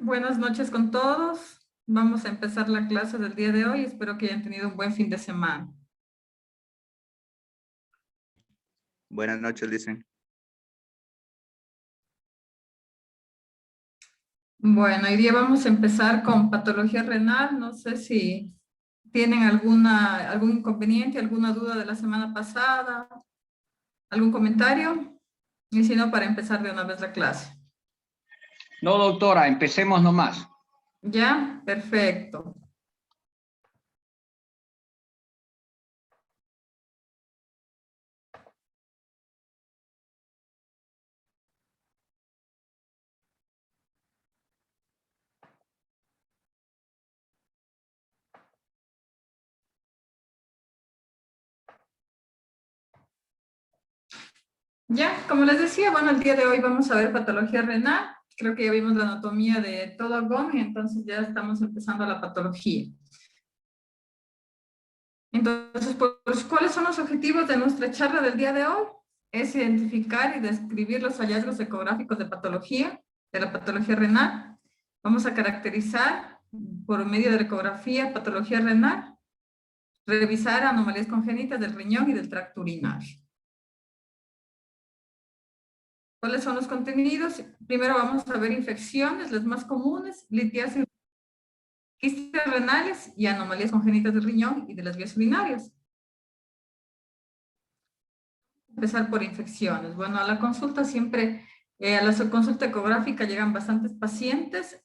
Buenas noches con todos. Vamos a empezar la clase del día de hoy. Espero que hayan tenido un buen fin de semana. Buenas noches, dicen. Bueno, hoy día vamos a empezar con patología renal. No sé si tienen algún inconveniente, alguna duda de la semana pasada, algún comentario. Y si no, para empezar de una vez la clase. No, doctora, empecemos nomás. ¿Ya? Perfecto. Ya, como les decía, bueno, el día de hoy vamos a ver patología renal. Creo que ya vimos la anatomía de todo abdomen, entonces ya estamos empezando la patología. Entonces, pues, ¿cuáles son los objetivos de nuestra charla del día de hoy? Es identificar y describir los hallazgos ecográficos de patología, de la patología renal. Vamos a caracterizar por medio de la ecografía patología renal, revisar anomalías congénitas del riñón y del tracto urinario. ¿Cuáles son los contenidos? Primero vamos a ver infecciones, las más comunes, litiasis, quistes renales y anomalías congénitas del riñón y de las vías urinarias. Empezar por infecciones. Bueno, a la consulta siempre, a la consulta ecográfica llegan bastantes pacientes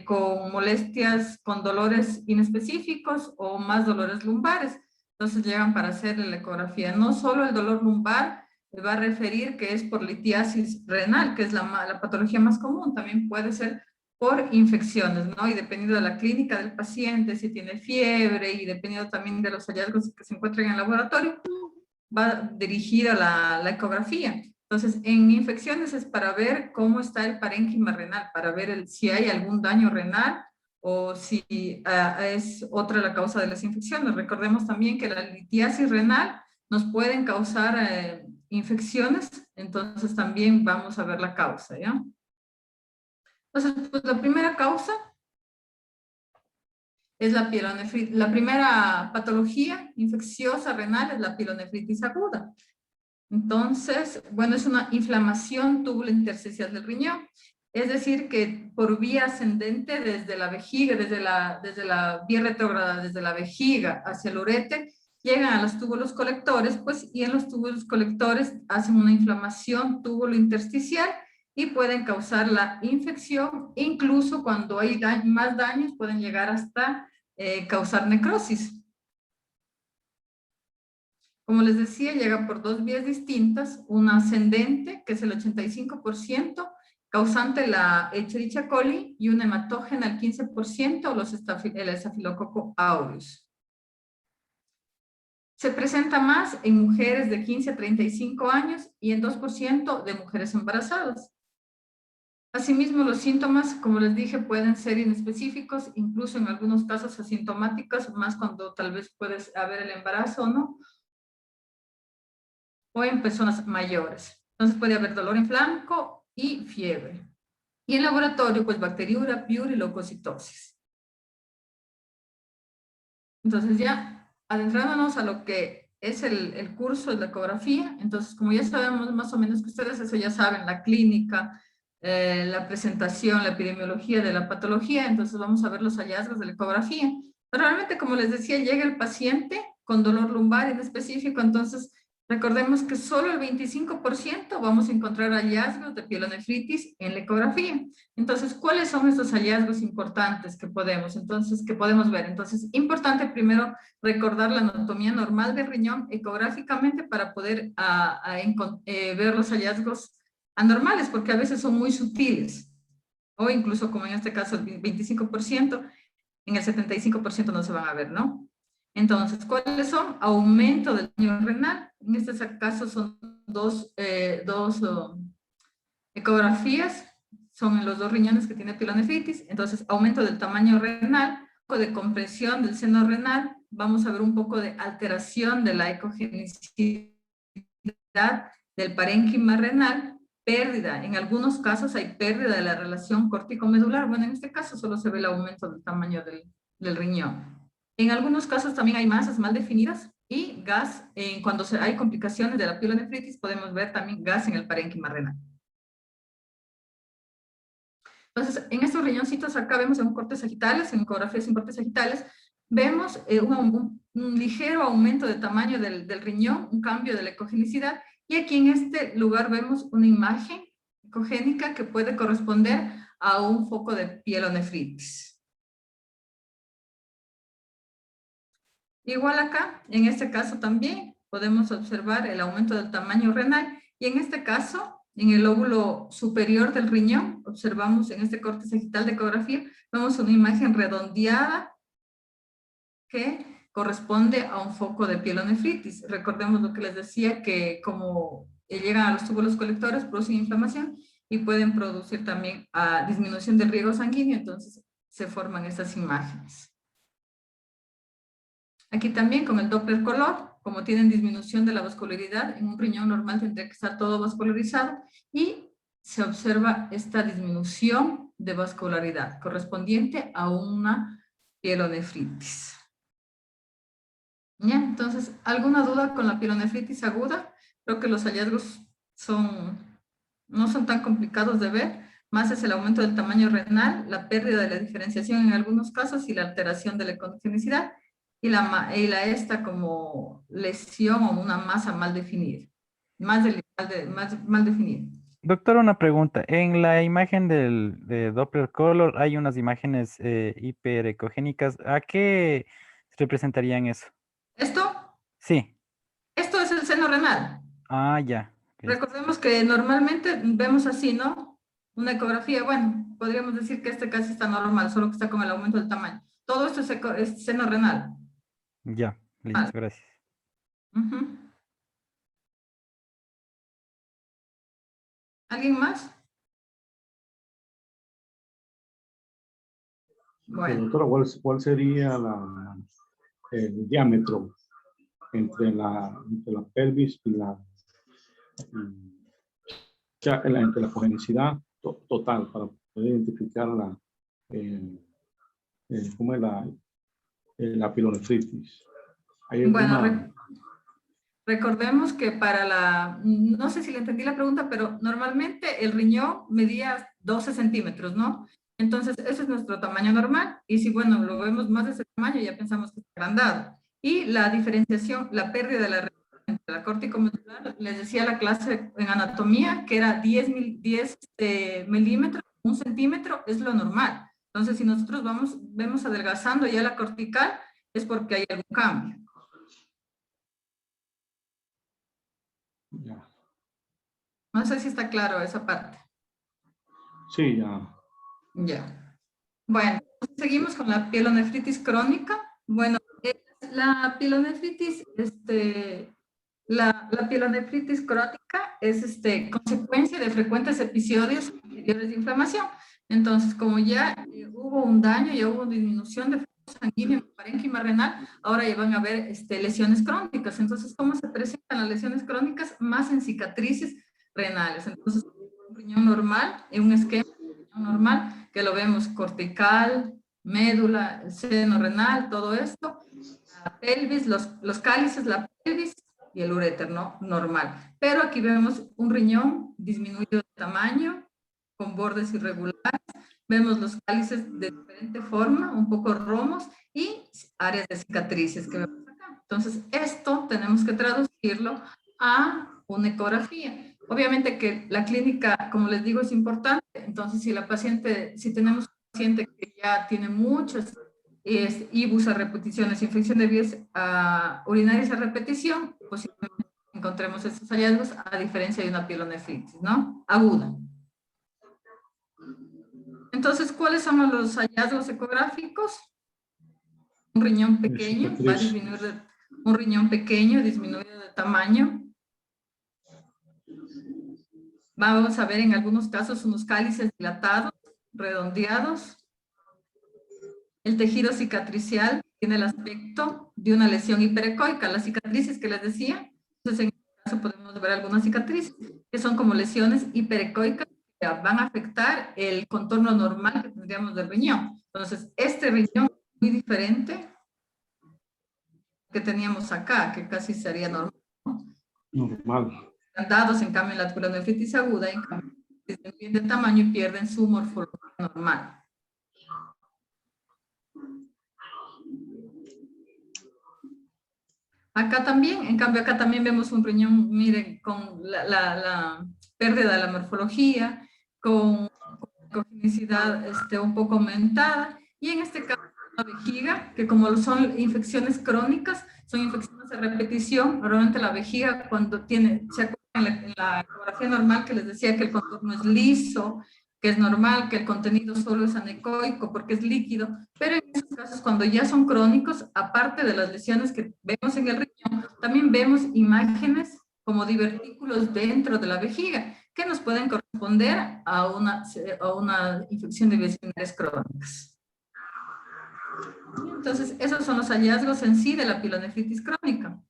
con molestias, con dolores inespecíficos o más dolores lumbares. Entonces llegan para hacer la ecografía. No solo el dolor lumbar va a referir que es por litiasis renal, que es la patología más común, también puede ser por infecciones, ¿no? Y dependiendo de la clínica del paciente, si tiene fiebre y dependiendo también de los hallazgos que se encuentran en el laboratorio, va dirigida la ecografía. Entonces, en infecciones es para ver cómo está el parénquima renal, para ver si hay algún daño renal o si es otra la causa de las infecciones. Recordemos también que la litiasis renal nos pueden causar infecciones, entonces también vamos a ver la causa, ¿ya? Entonces, pues la primera causa es la pielonefritis. La primera patología infecciosa renal es la pielonefritis aguda. Entonces, bueno, es una inflamación tubulointersticial del riñón. Es decir, que por vía ascendente desde la vejiga, desde la vía retrógrada, desde la vejiga hacia el urete, llegan a los túbulos colectores, pues, y en los túbulos colectores hacen una inflamación tubulointersticial y pueden causar la infección, incluso cuando hay más daños pueden llegar hasta causar necrosis. Como les decía, llega por dos vías distintas, una ascendente, que es el 85%, causante la Escherichia coli, y una hematógena el 15%, el Staphylococcus aureus. Se presenta más en mujeres de 15 a 35 años y en 2% de mujeres embarazadas. Asimismo, los síntomas, como les dije, pueden ser inespecíficos, incluso en algunos casos asintomáticos, más cuando tal vez puede haber el embarazo o no, o en personas mayores. Entonces puede haber dolor en flanco y fiebre. Y en laboratorio, pues bacteriura, piura y leucocitosis. Entonces ya adentrándonos a lo que es el curso de la ecografía, entonces como ya sabemos más o menos que ustedes eso ya saben, la clínica, la presentación, la epidemiología de la patología, entonces vamos a ver los hallazgos de la ecografía. Pero realmente, como les decía, llega el paciente con dolor lumbar en específico, entonces recordemos que solo el 25% vamos a encontrar hallazgos de pielonefritis en la ecografía. Entonces, ¿cuáles son estos hallazgos importantes que podemos ver? Entonces, importante primero recordar la anatomía normal del riñón ecográficamente para poder ver los hallazgos anormales, porque a veces son muy sutiles, o incluso como en este caso el 25%, en el 75% no se van a ver, ¿no? Entonces, ¿cuáles son? Aumento del daño renal. En este caso son dos ecografías, son en los dos riñones que tiene pielonefritis. Entonces, aumento del tamaño renal, un poco de compresión del seno renal, vamos a ver un poco de alteración de la ecogenicidad del parénquima renal, pérdida. En algunos casos hay pérdida de la relación córtico-medular. Bueno, en este caso solo se ve el aumento del tamaño del riñón. En algunos casos también hay masas mal definidas y gas. Cuando hay complicaciones de la pielonefritis podemos ver también gas en el parénquima renal. Entonces, en estos riñoncitos acá vemos en un corte sagitales, en ecografías sin cortes sagitales, vemos un ligero aumento de tamaño del riñón, un cambio de la ecogenicidad, y aquí en este lugar vemos una imagen ecogénica que puede corresponder a un foco de pielonefritis. Igual acá, en este caso también, podemos observar el aumento del tamaño renal, y en este caso, en el lóbulo superior del riñón, observamos en este corte sagital de ecografía, vemos una imagen redondeada que corresponde a un foco de pielonefritis. Recordemos lo que les decía, que como llegan a los túbulos colectores, producen inflamación y pueden producir también disminución del riego sanguíneo, entonces se forman estas imágenes. Aquí también con el Doppler color, como tienen disminución de la vascularidad, en un riñón normal tendría que estar todo vascularizado y se observa esta disminución de vascularidad correspondiente a una pielonefritis. ¿Ya? Entonces, ¿alguna duda con la pielonefritis aguda? Creo que los hallazgos no son tan complicados de ver, más es el aumento del tamaño renal, la pérdida de la diferenciación en algunos casos y la alteración de la ecogenicidad, y esta como lesión o una masa mal definida, mal definida. Doctor, una pregunta. En la imagen de Doppler Color hay unas imágenes hiperecogénicas. ¿A qué representarían eso? ¿Esto? Sí. Esto es el seno renal. Ah, ya. Listo. Recordemos que normalmente vemos así, ¿no? Una ecografía, bueno, podríamos decir que este casi está normal, solo que está con el aumento del tamaño. Todo esto es seno renal. Ya, listo, gracias. Uh-huh. ¿Alguien más? Bueno. Doctora, ¿cuál sería el diámetro entre la pelvis y entre la ecogenicidad total para poder identificar cómo es la pielonefritis? Bueno, recordemos que no sé si le entendí la pregunta, pero normalmente el riñón medía 12 centímetros, ¿no? Entonces, ese es nuestro tamaño normal, y si, bueno, lo vemos más de ese tamaño, ya pensamos que está agrandado. Y la diferenciación, la pérdida de la relación entre la córtico-medular, les decía la clase en anatomía, que era 10 milímetros, 1 centímetro, es lo normal. Entonces, si nosotros vemos adelgazando ya la cortical, es porque hay algún cambio. Ya. No sé si está claro esa parte. Sí, ya. Ya. Bueno, seguimos con la pielonefritis crónica. Bueno, la pielonefritis, la pielonefritis crónica es consecuencia de frecuentes episodios anteriores de inflamación. Entonces, como ya hubo un daño, ya hubo disminución de flujo sanguíneo en el parénquima renal, ahora ya van a haber lesiones crónicas. Entonces, ¿cómo se presentan las lesiones crónicas? Más en cicatrices renales. Entonces, un riñón normal, en un esquema normal, que lo vemos cortical, médula, el seno renal, todo esto, la pelvis, los cálices, la pelvis y el uréter, ¿no? Normal. Pero aquí vemos un riñón disminuido de tamaño, con bordes irregulares, vemos los cálices de diferente forma, un poco romos, y áreas de cicatrices que vemos acá. Entonces, esto tenemos que traducirlo a una ecografía. Obviamente que la clínica, como les digo, es importante. Entonces, si tenemos un paciente que ya tiene muchas IBUs a repeticiones, infección de vías urinarias a repetición, posiblemente encontremos estos hallazgos, a diferencia de una pielonefritis, ¿no? Aguda. Entonces, ¿cuáles son los hallazgos ecográficos? Un riñón pequeño, va a disminuir un riñón pequeño, disminuido de tamaño. Vamos a ver en algunos casos unos cálices dilatados, redondeados. El tejido cicatricial tiene el aspecto de una lesión hiperecoica. Las cicatrices que les decía, entonces en este caso podemos ver algunas cicatrices. que son como lesiones hiperecoicas que van a afectar el contorno normal que tendríamos del riñón. Entonces, este riñón es muy diferente que teníamos acá, que casi sería normal. Normal. Dados, en cambio, en la pielonefritis aguda, en cambio, disminuyen de tamaño y pierden su morfología normal. Acá también, en cambio, acá también vemos un riñón, miren, con la pérdida de la morfología, con ecogenicidad un poco aumentada, y en este caso la vejiga, que como son infecciones crónicas, son infecciones de repetición. Normalmente la vejiga cuando tiene, ¿se acuerdan en la ecografía normal que les decía que el contorno es liso, que es normal, que el contenido solo es anecoico porque es líquido? Pero en esos casos, cuando ya son crónicos, aparte de las lesiones que vemos en el riñón, también vemos imágenes como divertículos dentro de la vejiga, que nos pueden corresponder a una infección de vías urinarias crónicas. Entonces, esos son los hallazgos en sí de la pielonefritis crónica.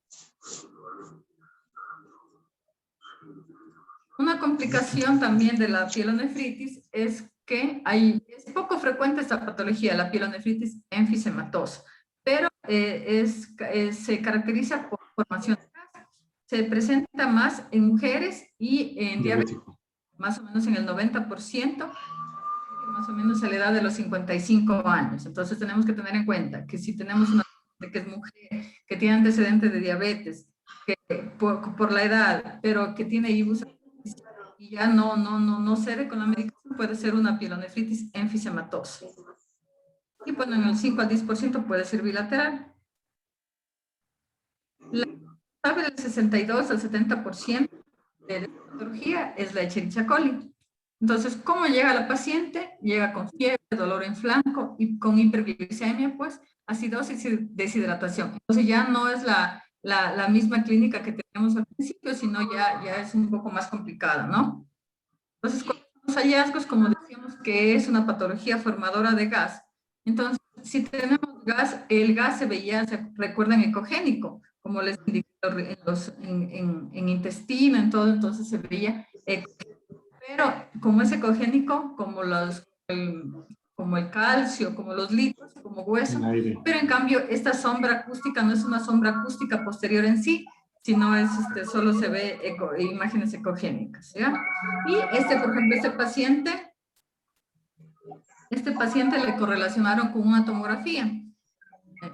Una complicación también de la pielonefritis es que es poco frecuente esta patología, la pielonefritis enfisematosa, pero se caracteriza por formación de gas. Se presenta más en mujeres y en diabetes, más o menos en el 90%, más o menos a la edad de los 55 años. Entonces tenemos que tener en cuenta que si tenemos una paciente que es mujer, que tiene antecedentes de diabetes, que por la edad, pero que tiene IBUS y ya no cede con la medicación, puede ser una pielonefritis enfisematosa. Y bueno, en el 5 al 10% puede ser bilateral. La del 62 al 70% de la patología es la Escherichia coli. Entonces, ¿cómo llega la paciente? Llega con fiebre, dolor en flanco y con hiperglicemia, pues, acidosis y deshidratación. Entonces ya no es la misma clínica que teníamos al principio, sino ya es un poco más complicada, ¿no? Entonces, con los hallazgos, como decíamos, que es una patología formadora de gas. Entonces, si tenemos gas, el gas se veía, recuerdan, ecogénico, como les indiqué en intestino, en todo, entonces se veía ecogénico. Pero como es ecogénico, como el calcio, como los litros, como hueso, pero en cambio esta sombra acústica no es una sombra acústica posterior en sí, sino es solo se ve imágenes ecogénicas, ¿ya? Y por ejemplo, este paciente le correlacionaron con una tomografía.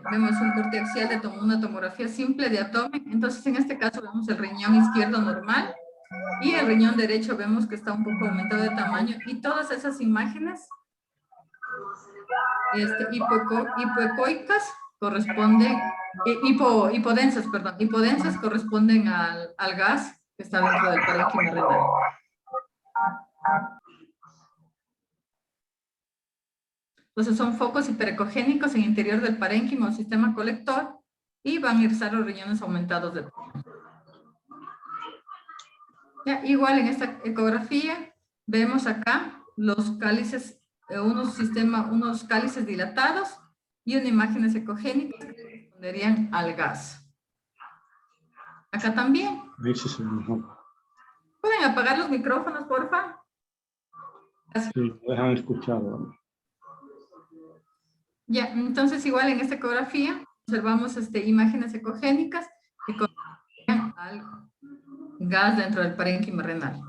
Vemos un corte axial de una tomografía simple de abdomen. Entonces, en este caso vemos el riñón izquierdo normal y el riñón derecho vemos que está un poco aumentado de tamaño, y todas esas imágenes hipoecoicas corresponden, hipodensas corresponden al gas que está dentro del parénquima renal. Entonces son focos hiperecogénicos en el interior del parénquima o sistema colector y van a irse los riñones aumentados de tamaño. Ya, igual en esta ecografía vemos acá los cálices, unos cálices dilatados y unas imágenes ecogénicas que corresponderían al gas. Acá también. ¿Pueden apagar los micrófonos, porfa? Sí, dejan escuchar. Ya, entonces igual en esta ecografía observamos imágenes ecogénicas que corresponden al gas dentro del parénquima renal.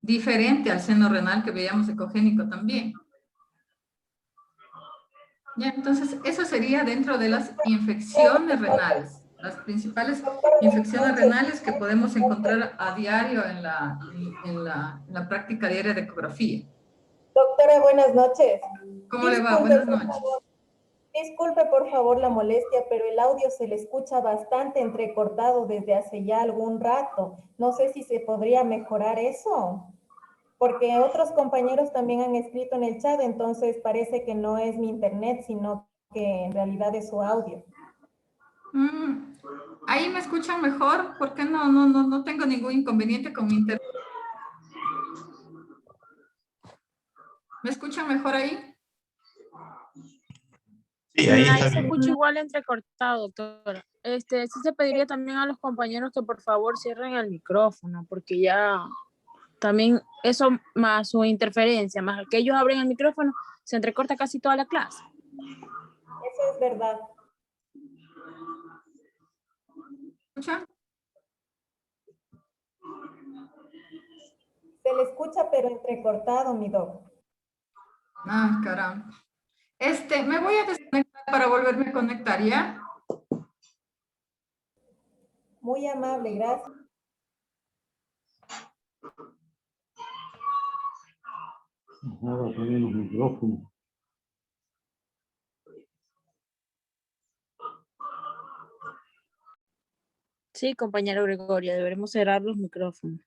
Diferente al seno renal que veíamos ecogénico también. Ya, entonces eso sería dentro de las infecciones renales. Las principales infecciones renales que podemos encontrar a diario en la práctica diaria de ecografía. Doctora, buenas noches. ¿Cómo le va? Buenas noches. Disculpe por favor la molestia, pero el audio se le escucha bastante entrecortado desde hace ya algún rato. No sé si se podría mejorar eso, porque otros compañeros también han escrito en el chat, entonces parece que no es mi internet, sino que en realidad es su audio. Ahí me escuchan mejor, porque no tengo ningún inconveniente con mi internet. ¿Me escuchan mejor ahí? Sí, ahí Ahí está se bien. escucha igual entrecortado, doctora. Sí se pediría también a los compañeros que por favor cierren el micrófono, porque ya también eso más su interferencia, más que ellos abren el micrófono, se entrecorta casi toda la clase. Eso es verdad. ¿Escuchan? Se le escucha, pero entrecortado, mi doc. Ah, caramba. Me voy a desconectar para volverme a conectar, ¿ya? Muy amable, gracias. Ahora ponen los micrófonos. Sí, compañero Gregoria, deberemos cerrar los micrófonos.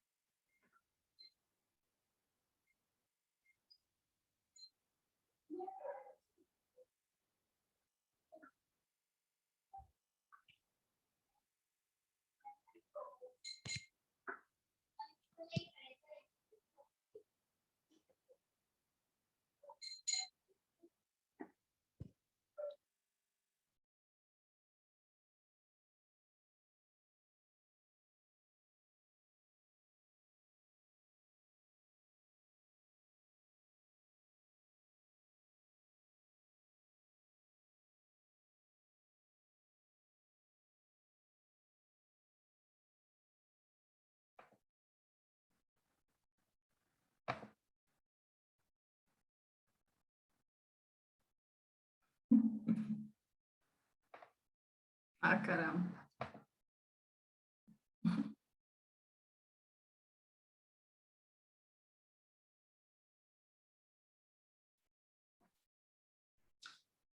Ah, caramba.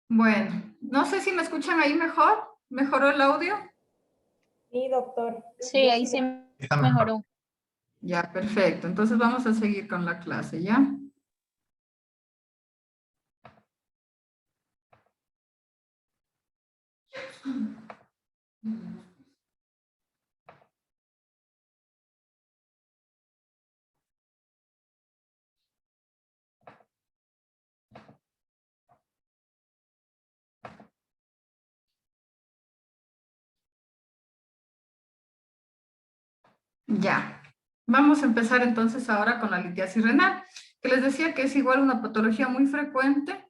Bueno, no sé si me escuchan ahí mejor. ¿Mejoró el audio? Sí, doctor. Sí, ahí sí Está mejor. mejoró. Ya, perfecto. Entonces vamos a seguir con la clase, ¿ya? Ya. Vamos a empezar entonces ahora con la litiasis renal, que les decía que es igual una patología muy frecuente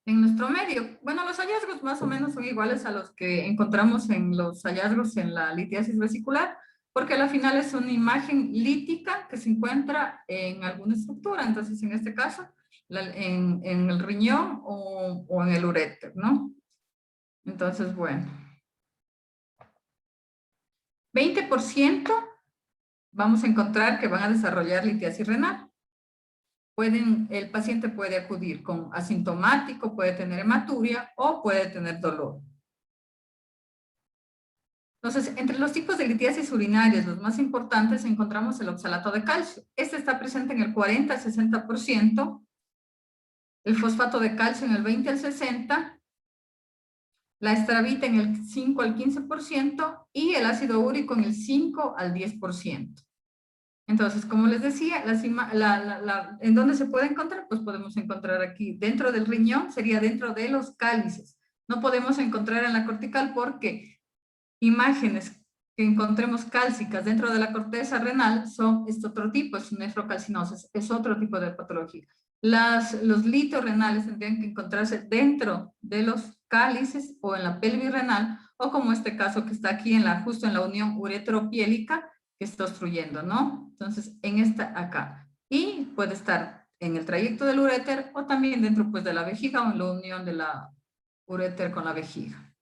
en nuestro medio. Bueno, los hallazgos más o menos son iguales a los que encontramos en los hallazgos en la litiasis vesicular, porque al final es una imagen lítica que se encuentra en alguna estructura. Entonces, en este caso, en el riñón o en el uréter, ¿no? Entonces, bueno. 20% vamos a encontrar que van a desarrollar litiasis renal. El paciente puede acudir con asintomático, puede tener hematuria o puede tener dolor. Entonces, entre los tipos de litiasis urinarias, los más importantes, encontramos el oxalato de calcio. Este está presente en el 40 al 60%, el fosfato de calcio en el 20 al 60%, la estravita en el 5 al 15% y el ácido úrico en el 5 al 10%. Entonces, como les decía, ¿en dónde se puede encontrar? Pues podemos encontrar aquí, dentro del riñón, sería dentro de los cálices. No podemos encontrar en la cortical porque imágenes que encontremos cálcicas dentro de la corteza renal son otro tipo, es nefrocalcinosis, es otro tipo de patología. Los litos renales tendrían que encontrarse dentro de los cálices o en la pelvis renal, o como este caso que está aquí justo en la unión ureteropiélica, que está obstruyendo, ¿no? Entonces, en esta acá. Y puede estar en el trayecto del uréter o también dentro pues de la vejiga o en la unión de la uréter con la vejiga.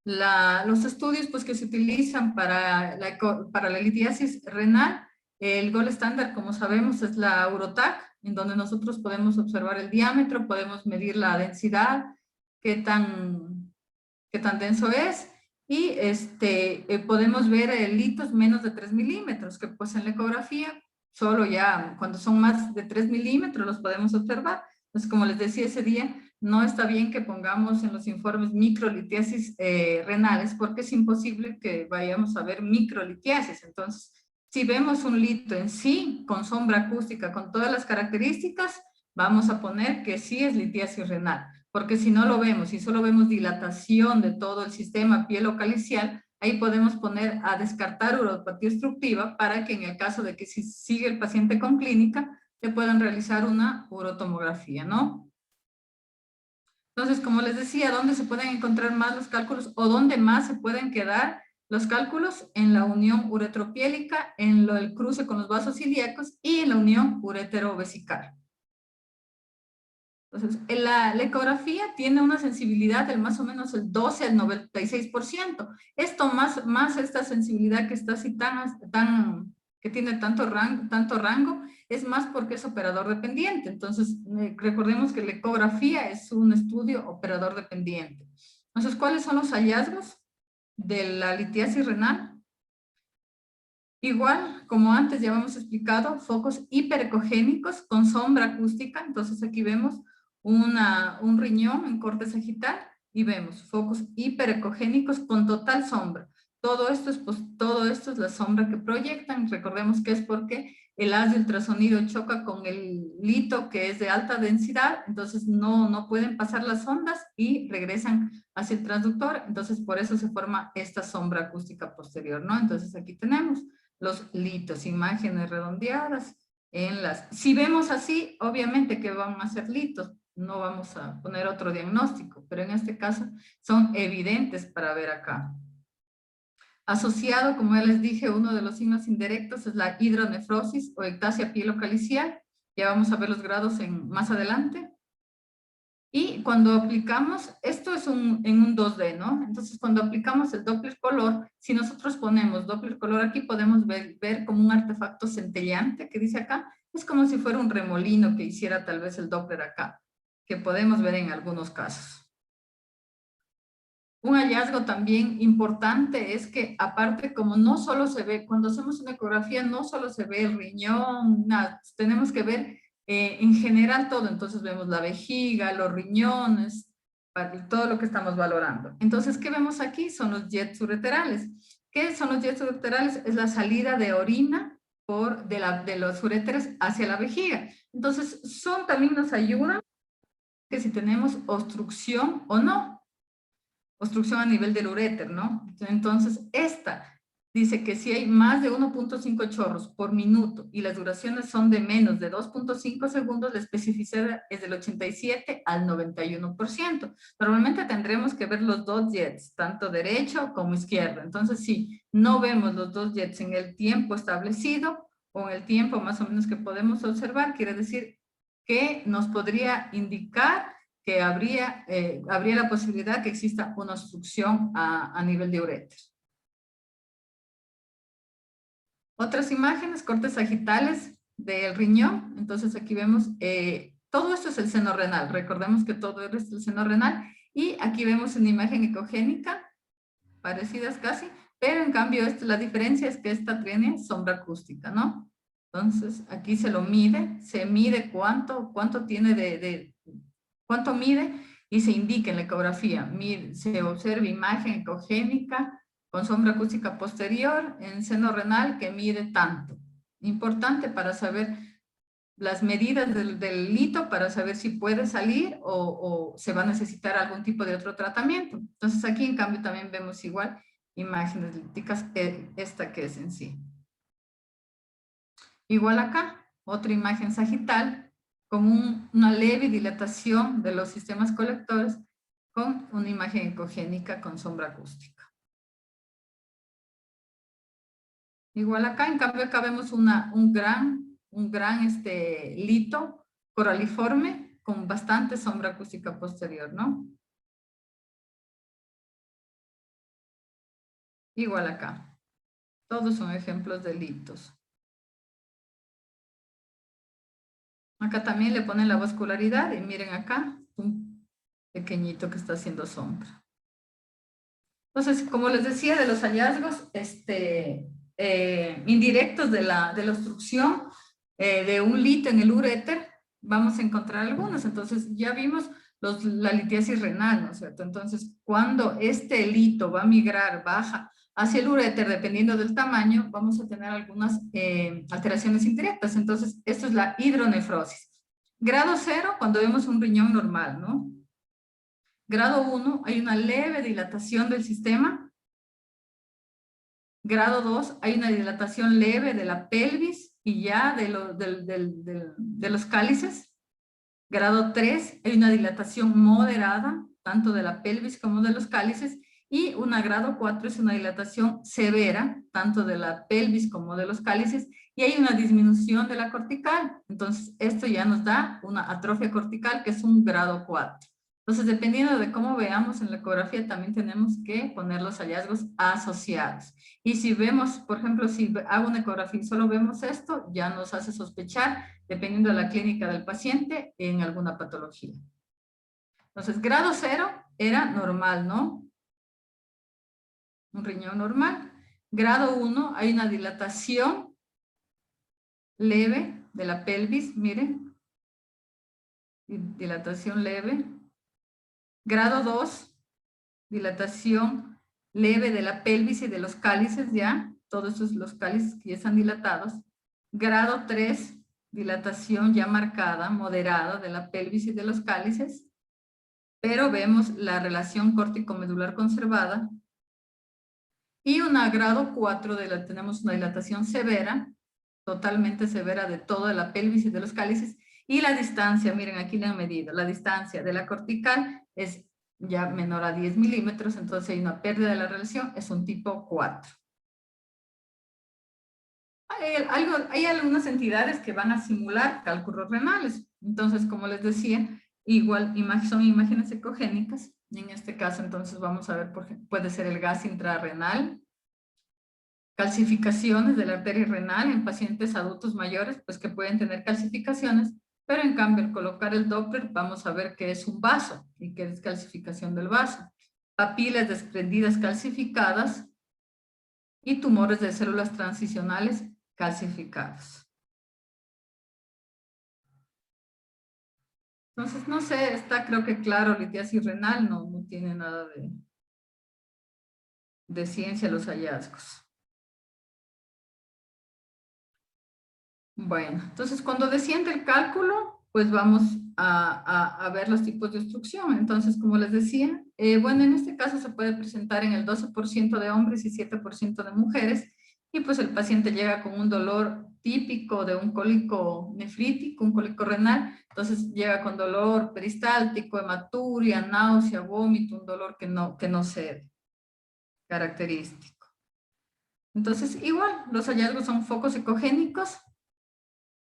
Los estudios pues, que se utilizan para la litiasis renal, el gold estándar, como sabemos, es la Urotac, en donde nosotros podemos observar el diámetro, podemos medir la densidad, qué tan denso es, y podemos ver litos menos de 3 milímetros, que pues en la ecografía, solo ya cuando son más de 3 milímetros los podemos observar. Entonces, como les decía ese día, no está bien que pongamos en los informes microlitiasis renales, porque es imposible que vayamos a ver microlitiasis. Entonces, si vemos un lito en sí, con sombra acústica, con todas las características, vamos a poner que sí es litiasis renal, porque si no lo vemos, si solo vemos dilatación de todo el sistema pielocalicial, ahí podemos poner a descartar uropatía obstructiva para que en el caso de que si sigue el paciente con clínica, le puedan realizar una urotomografía, ¿no? Entonces, como les decía, ¿dónde se pueden encontrar más los cálculos o dónde más se pueden quedar los cálculos? En la unión uretropiélica, en el cruce con los vasos ilíacos y en la unión ureterovesical. Entonces, la ecografía tiene una sensibilidad del más o menos el 12 al 96%. Esto más esta sensibilidad que está así que tiene tanto rango, es más porque es operador dependiente. Entonces, recordemos que la ecografía es un estudio operador dependiente. Entonces, ¿cuáles son los hallazgos de la litiasis renal? Igual, como antes ya hemos explicado, focos hiperecogénicos con sombra acústica. Entonces, aquí vemos un riñón en corte sagital y vemos focos hiperecogénicos con total sombra. Todo esto es la sombra que proyectan. Recordemos que es porque el haz de ultrasonido choca con el lito que es de alta densidad, entonces no pueden pasar las ondas y regresan hacia el transductor, entonces por eso se forma esta sombra acústica posterior, ¿no? Entonces aquí tenemos los litos, imágenes redondeadas si vemos así, obviamente que van a ser litos, no vamos a poner otro diagnóstico, pero en este caso son evidentes para ver acá. Asociado, como ya les dije, uno de los signos indirectos es la hidronefrosis o ectasia pielocalicial. Ya vamos a ver los grados más adelante. Y cuando aplicamos, esto es en un 2D, ¿no? Entonces, cuando aplicamos el Doppler color, si nosotros ponemos Doppler color aquí, podemos ver como un artefacto centellante que dice acá. Es como si fuera un remolino que hiciera tal vez el Doppler acá, que podemos ver en algunos casos. Un hallazgo también importante es que aparte como no solo se ve, cuando hacemos una ecografía no solo se ve el riñón, nada, tenemos que ver en general todo, entonces vemos la vejiga, los riñones, todo lo que estamos valorando. Entonces, ¿qué vemos aquí? Son los jets ureterales. ¿Qué son los jets ureterales? Es la salida de orina de los uréteres hacia la vejiga. Entonces, también nos ayudan que si tenemos obstrucción o no. Obstrucción a nivel del uréter, ¿no? Entonces, esta dice que si hay más de 1.5 chorros por minuto y las duraciones son de menos de 2.5 segundos, la especificidad es del 87 al 91%. Normalmente tendremos que ver los dos jets, tanto derecho como izquierdo. Entonces, si no vemos los dos jets en el tiempo establecido o en el tiempo más o menos que podemos observar, quiere decir que nos podría indicar que habría la posibilidad que exista una obstrucción a nivel de uréter. Otras imágenes, cortes sagitales del riñón. Entonces aquí vemos, todo esto es el seno renal. Recordemos que todo esto es el seno renal. Y aquí vemos una imagen ecogénica, parecidas casi, pero en cambio la diferencia es que esta tiene sombra acústica, ¿no? Entonces aquí se mide cuánto tiene cuánto mide y se indica en la ecografía. Se observa imagen ecogénica con sombra acústica posterior en seno renal que mide tanto. Importante para saber las medidas del lito, para saber si puede salir o se va a necesitar algún tipo de otro tratamiento. Entonces aquí en cambio también vemos igual imágenes líticas, esta que es en sí. Igual acá, otra imagen sagital, con una leve dilatación de los sistemas colectores con una imagen ecogénica con sombra acústica. Igual acá, en cambio, acá vemos un gran lito coraliforme con bastante sombra acústica posterior, ¿no? Igual acá. Todos son ejemplos de litos. Acá también le ponen la vascularidad y miren acá, un pequeñito que está haciendo sombra. Entonces, como les decía, de los hallazgos indirectos de la obstrucción de un lito en el uréter, vamos a encontrar algunos. Entonces, ya vimos la litiasis renal, ¿no es cierto? Entonces, cuando este lito va a migrar, baja hacia el uréter, dependiendo del tamaño, vamos a tener algunas alteraciones indirectas. Entonces, esto es la hidronefrosis. Grado 0, cuando vemos un riñón normal, ¿no? Grado 1, hay una leve dilatación del sistema. Grado 2, hay una dilatación leve de la pelvis y ya de los cálices. Grado 3, hay una dilatación moderada, tanto de la pelvis como de los cálices. Y una grado 4 es una dilatación severa, tanto de la pelvis como de los cálices. Y hay una disminución de la cortical. Entonces, esto ya nos da una atrofia cortical, que es un grado 4. Entonces, dependiendo de cómo veamos en la ecografía, también tenemos que poner los hallazgos asociados. Y si vemos, por ejemplo, si hago una ecografía y solo vemos esto, ya nos hace sospechar, dependiendo de la clínica del paciente, en alguna patología. Entonces, grado 0 era normal, ¿no? Un riñón normal. Grado 1, hay una dilatación leve de la pelvis, miren. Dilatación leve. Grado 2, dilatación leve de la pelvis y de los cálices ya. Todos estos los cálices que ya están dilatados. Grado 3, dilatación ya marcada, moderada de la pelvis y de los cálices. Pero vemos la relación córtico-medular conservada. Y una grado 4, tenemos una dilatación severa, totalmente severa de toda la pelvis y de los cálices. Y la distancia, miren, aquí le han medido, la distancia de la cortical es ya menor a 10 milímetros, entonces hay una pérdida de la relación, es un tipo 4. Hay algunas entidades que van a simular cálculos renales. Entonces, como les decía, igual son imágenes ecogénicas. Y en este caso, entonces, vamos a ver, puede ser el gas intrarrenal, calcificaciones de la arteria renal en pacientes adultos mayores, pues que pueden tener calcificaciones, pero en cambio, al colocar el Doppler, vamos a ver que es un vaso y que es calcificación del vaso. Papilas desprendidas calcificadas y tumores de células transicionales calcificados. Entonces, no sé, está creo que claro, litiasis renal no tiene nada de ciencia los hallazgos. Bueno, entonces cuando desciende el cálculo, pues vamos a ver los tipos de obstrucción. Entonces, como les decía, bueno, en este caso se puede presentar en el 12% de hombres y 7% de mujeres, y pues el paciente llega con un dolor típico de un cólico nefrítico, un cólico renal, entonces llega con dolor peristáltico, hematuria, náusea, vómito, un dolor que no cede, característico. Entonces, igual, los hallazgos son focos ecogénicos.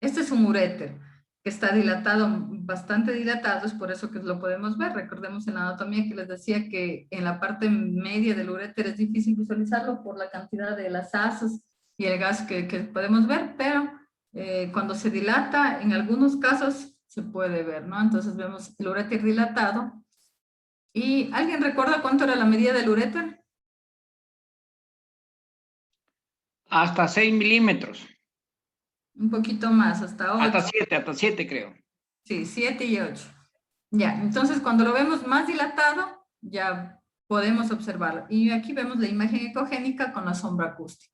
Este es un uréter que está dilatado, bastante dilatado, es por eso que lo podemos ver. Recordemos en la anatomía que les decía que en la parte media del uréter es difícil visualizarlo por la cantidad de las asas y el gas que podemos ver, pero cuando se dilata, en algunos casos se puede ver, ¿no? Entonces vemos el uréter dilatado. ¿Y alguien recuerda cuánto era la medida del uréter? Hasta 6 milímetros. Un poquito más, hasta 8. Hasta 7 creo. Sí, 7 y 8. Ya, entonces cuando lo vemos más dilatado, ya podemos observarlo. Y aquí vemos la imagen ecogénica con la sombra acústica.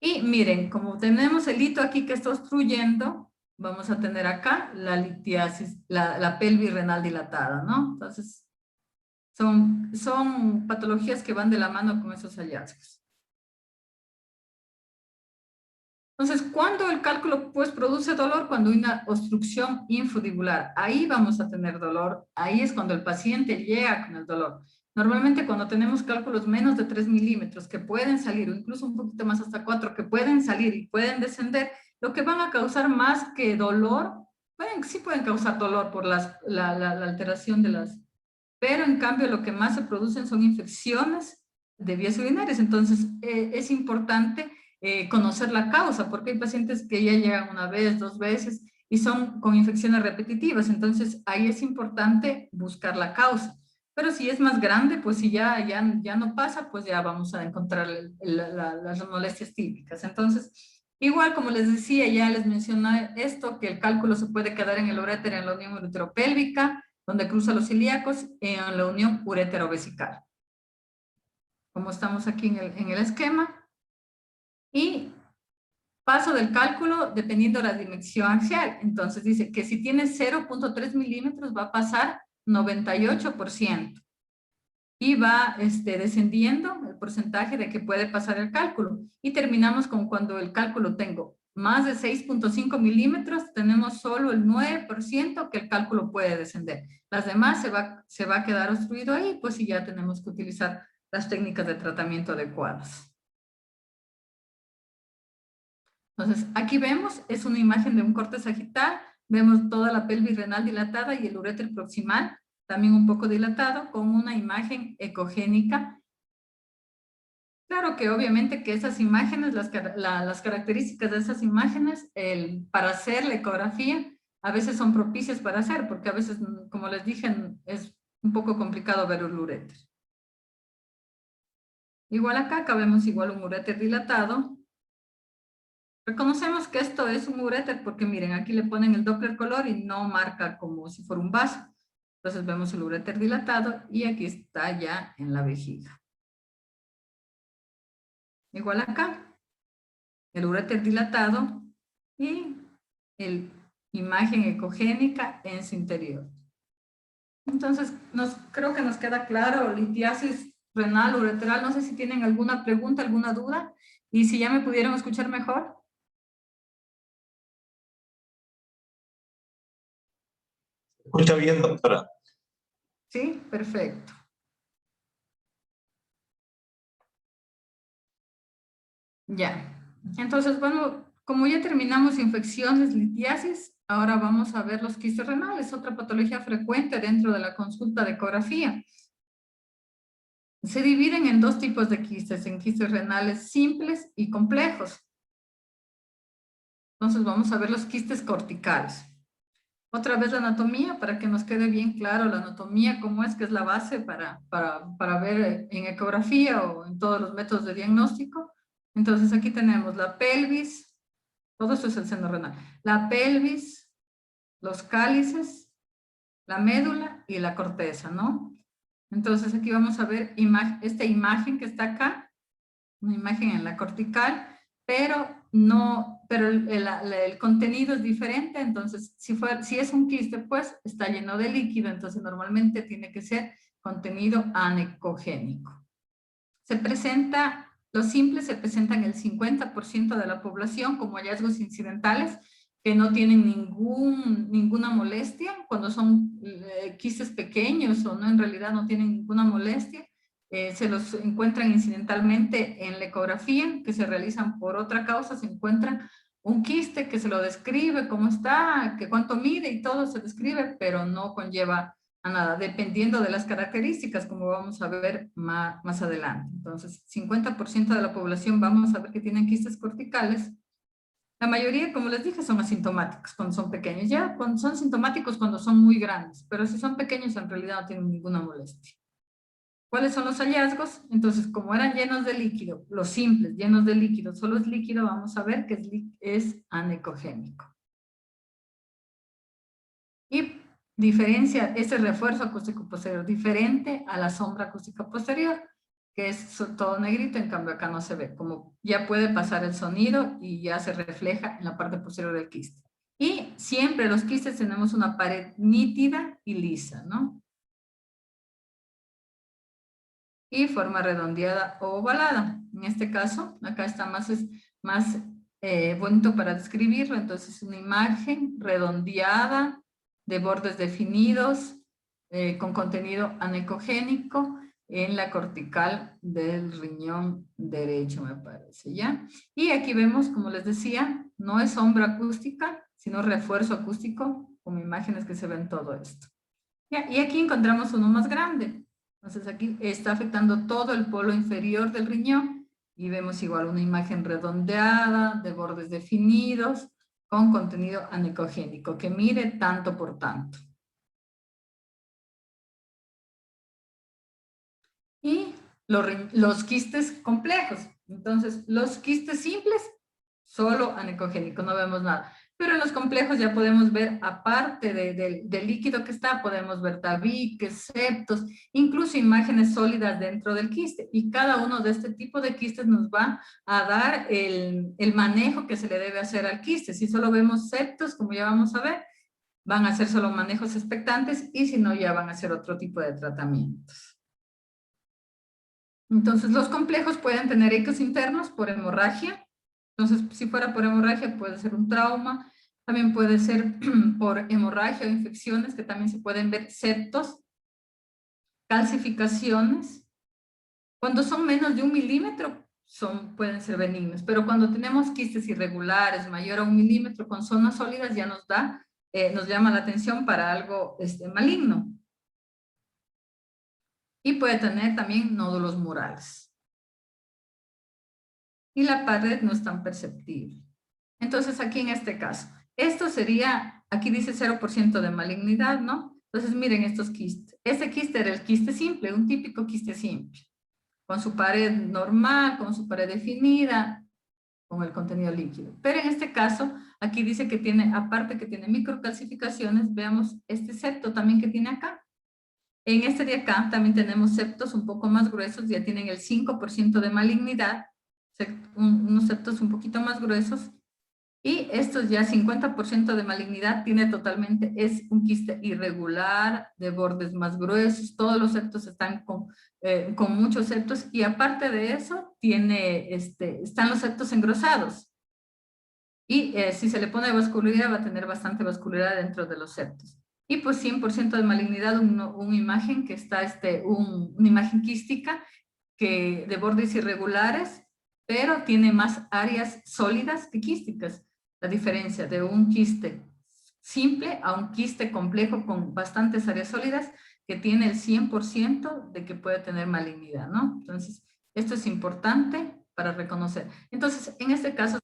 Y miren, como tenemos el hito aquí que está obstruyendo, vamos a tener acá la litiasis, la pelvis renal dilatada, ¿no? Entonces, son patologías que van de la mano con esos hallazgos. Entonces, ¿cuándo el cálculo pues produce dolor? Cuando hay una obstrucción infundibular. Ahí vamos a tener dolor. Ahí es cuando el paciente llega con el dolor. Normalmente cuando tenemos cálculos menos de 3 milímetros que pueden salir, o incluso un poquito más hasta 4, que pueden salir y pueden descender, lo que van a causar más que dolor, sí pueden causar dolor por la alteración de las... Pero en cambio lo que más se producen son infecciones de vías urinarias. Entonces es importante conocer la causa, porque hay pacientes que ya llegan una vez, 2 veces y son con infecciones repetitivas, entonces ahí es importante buscar la causa. Pero si es más grande, pues si ya no pasa, pues ya vamos a encontrar las molestias típicas. Entonces, igual como les decía, ya les mencioné esto, que el cálculo se puede quedar en el uréter en la unión ureteropélvica, donde cruza los ilíacos, en la unión ureterovesical. Como estamos aquí en el esquema. Y paso del cálculo dependiendo de la dimensión axial. Entonces dice que si tiene 0.3 milímetros va a pasar 98%. Y va descendiendo el porcentaje de que puede pasar el cálculo. Y terminamos con cuando el cálculo tengo más de 6.5 milímetros, tenemos solo el 9% que el cálculo puede descender. Las demás se va a quedar obstruido ahí, pues sí ya tenemos que utilizar las técnicas de tratamiento adecuadas. Entonces, aquí vemos, es una imagen de un corte sagital, vemos toda la pelvis renal dilatada y el uréter proximal, también un poco dilatado, con una imagen ecogénica. Claro que obviamente que esas imágenes, las características de esas imágenes, para hacer la ecografía, a veces son propicias para hacer, porque a veces, como les dije, es un poco complicado ver el uréter. Igual acá vemos igual un uréter dilatado. Reconocemos que esto es un uréter porque miren, aquí le ponen el Doppler color y no marca como si fuera un vaso. Entonces vemos el uréter dilatado y aquí está ya en la vejiga. Igual acá, el uréter dilatado y la imagen ecogénica en su interior. Entonces, creo que nos queda claro litiasis renal ureteral. No sé si tienen alguna pregunta, alguna duda, y si ya me pudieron escuchar mejor. Escucha bien, doctora. Sí, perfecto. Ya. Entonces, bueno, como ya terminamos infecciones, litiasis, ahora vamos a ver los quistes renales, otra patología frecuente dentro de la consulta de ecografía. Se dividen en dos tipos de quistes, en quistes renales simples y complejos. Entonces vamos a ver los quistes corticales. Otra vez la anatomía, para que nos quede bien claro la anatomía, cómo es que es la base para ver en ecografía o en todos los métodos de diagnóstico. Entonces aquí tenemos la pelvis, todo esto es el seno renal. La pelvis, los cálices, la médula y la corteza, ¿no? Entonces aquí vamos a ver esta imagen que está acá, una imagen en la cortical, pero el contenido es diferente. Entonces si es un quiste, pues está lleno de líquido, entonces normalmente tiene que ser contenido anecogénico. Los simples se presentan el 50% de la población como hallazgos incidentales que no tienen ninguna molestia. Cuando son quistes pequeños o no, en realidad no tienen ninguna molestia, se los encuentran incidentalmente en la ecografía, que se realizan por otra causa. Se encuentran un quiste que se lo describe cómo está, que cuánto mide y todo se describe, pero no conlleva a nada, dependiendo de las características, como vamos a ver más adelante. Entonces, 50% de la población vamos a ver que tienen quistes corticales. La mayoría, como les dije, son asintomáticos cuando son pequeños. Ya son sintomáticos cuando son muy grandes, pero si son pequeños en realidad no tienen ninguna molestia. ¿Cuáles son los hallazgos? Entonces, como eran llenos de líquido, los simples, llenos de líquido, solo es líquido, vamos a ver que es anecogénico. Y diferencia ese refuerzo acústico posterior diferente a la sombra acústica posterior, que es todo negrito, en cambio acá no se ve, como ya puede pasar el sonido y ya se refleja en la parte posterior del quiste. Y siempre los quistes tenemos una pared nítida y lisa, ¿no? Y forma redondeada o ovalada. En este caso, acá está más bonito para describirlo. Entonces, una imagen redondeada, de bordes definidos, con contenido anecogénico en la cortical del riñón derecho, me parece, ¿ya? Y aquí vemos, como les decía, no es sombra acústica, sino refuerzo acústico, como imágenes que se ven todo esto. ¿Ya? Y aquí encontramos uno más grande. Entonces aquí está afectando todo el polo inferior del riñón y vemos igual una imagen redondeada, de bordes definidos, con contenido anecogénico, que mide tanto por tanto. Y los quistes complejos. Entonces, los quistes simples, solo anecogénico, no vemos nada. Pero en los complejos ya podemos ver, aparte del líquido que está, podemos ver tabiques, septos, incluso imágenes sólidas dentro del quiste. Y cada uno de este tipo de quistes nos va a dar el manejo que se le debe hacer al quiste. Si solo vemos septos, como ya vamos a ver, van a ser solo manejos expectantes, y si no, ya van a ser otro tipo de tratamientos. Entonces, los complejos pueden tener ecos internos por hemorragia. Entonces, si fuera por hemorragia, puede ser un trauma. También puede ser por hemorragia o infecciones, que también se pueden ver septos, calcificaciones. Cuando son menos de 1 milímetro, pueden ser benignos. Pero cuando tenemos quistes irregulares, mayor a 1 milímetro, con zonas sólidas, ya nos llama la atención para algo maligno. Y puede tener también nódulos murales. Y la pared no es tan perceptible. Entonces, aquí en este caso, esto sería, aquí dice 0% de malignidad, ¿no? Entonces, miren estos quistes. Este quiste era el quiste simple, un típico quiste simple, con su pared normal, con su pared definida, con el contenido líquido. Pero en este caso, aquí dice que tiene, aparte que tiene microcalcificaciones, veamos este septo también que tiene acá. En este de acá también tenemos septos un poco más gruesos, ya tienen el 5% de malignidad, unos septos un poquito más gruesos, y estos ya 50% de malignidad tiene totalmente, es un quiste irregular, de bordes más gruesos, todos los septos están con muchos septos, y aparte de eso, están los septos engrosados. Y si se le pone vascularidad, va a tener bastante vascularidad dentro de los septos. Y pues 100% de malignidad, una imagen que está, una imagen quística de bordes irregulares, pero tiene más áreas sólidas que quísticas. La diferencia de un quiste simple a un quiste complejo con bastantes áreas sólidas que tiene el 100% de que puede tener malignidad, ¿no? Entonces, esto es importante para reconocer. Entonces, en este caso,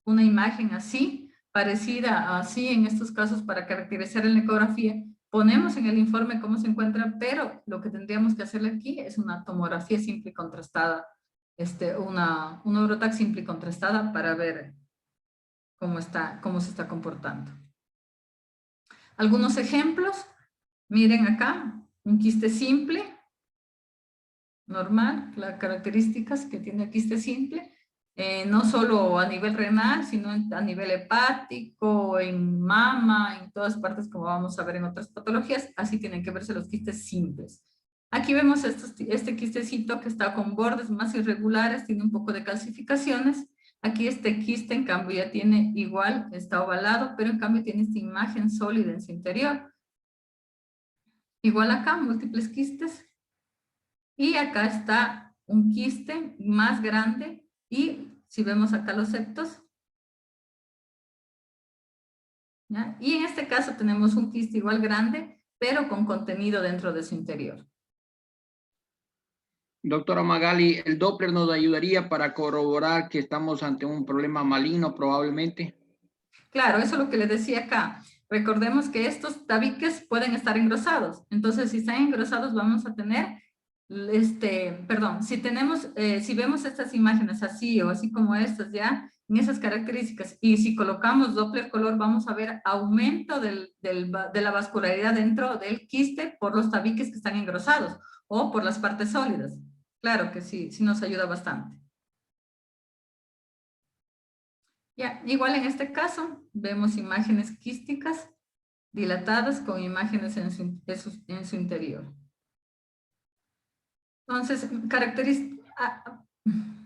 una imagen así, parecida así en estos casos para caracterizar en la ecografía, ponemos en el informe cómo se encuentra, pero lo que tendríamos que hacerle aquí es una tomografía simple y contrastada, una Eurotax simple y contrastada para ver cómo se está comportando. Algunos ejemplos, miren acá, un quiste simple, normal, las características que tiene el quiste simple, no solo a nivel renal, sino a nivel hepático, en mama, en todas partes, como vamos a ver en otras patologías. Así tienen que verse los quistes simples. Aquí vemos este quistecito que está con bordes más irregulares, tiene un poco de calcificaciones. Aquí este quiste, en cambio, ya tiene igual, está ovalado, pero en cambio tiene esta imagen sólida en su interior. Igual acá, múltiples quistes. Y acá está un quiste más grande. Y si vemos acá los septos, ¿ya? Y en este caso tenemos un quiste igual grande, pero con contenido dentro de su interior. Doctora Magali, ¿el Doppler nos ayudaría para corroborar que estamos ante un problema maligno probablemente? Claro, eso es lo que les decía acá. Recordemos que estos tabiques pueden estar engrosados. Entonces, si están engrosados, vamos a tener... si vemos estas imágenes así o así como estas ya, en esas características, y si colocamos Doppler color, vamos a ver aumento de la vascularidad dentro del quiste por los tabiques que están engrosados o por las partes sólidas. Claro que sí, sí nos ayuda bastante. Ya, igual en este caso, vemos imágenes quísticas dilatadas con imágenes en su interior. Entonces,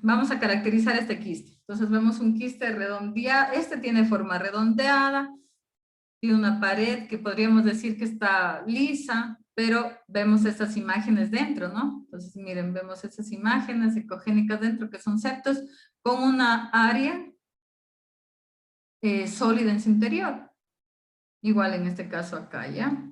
vamos a caracterizar este quiste. Entonces vemos un quiste redondeado, tiene forma redondeada, tiene una pared que podríamos decir que está lisa, pero vemos estas imágenes dentro, ¿no? Entonces miren, vemos estas imágenes ecogénicas dentro que son septos con una área sólida en su interior. Igual en este caso acá, ¿ya?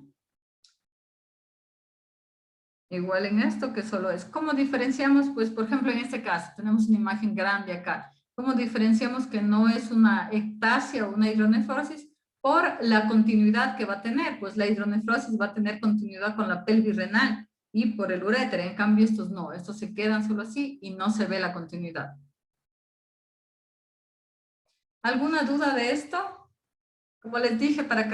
Igual en esto que solo es. ¿Cómo diferenciamos? Pues, por ejemplo, en este caso, tenemos una imagen grande acá. ¿Cómo diferenciamos que no es una ectasia o una hidronefrosis? Por la continuidad que va a tener. Pues la hidronefrosis va a tener continuidad con la pelvis renal y por el uréter. En cambio, estos no. Estos se quedan solo así y no se ve la continuidad. ¿Alguna duda de esto? Como les dije, para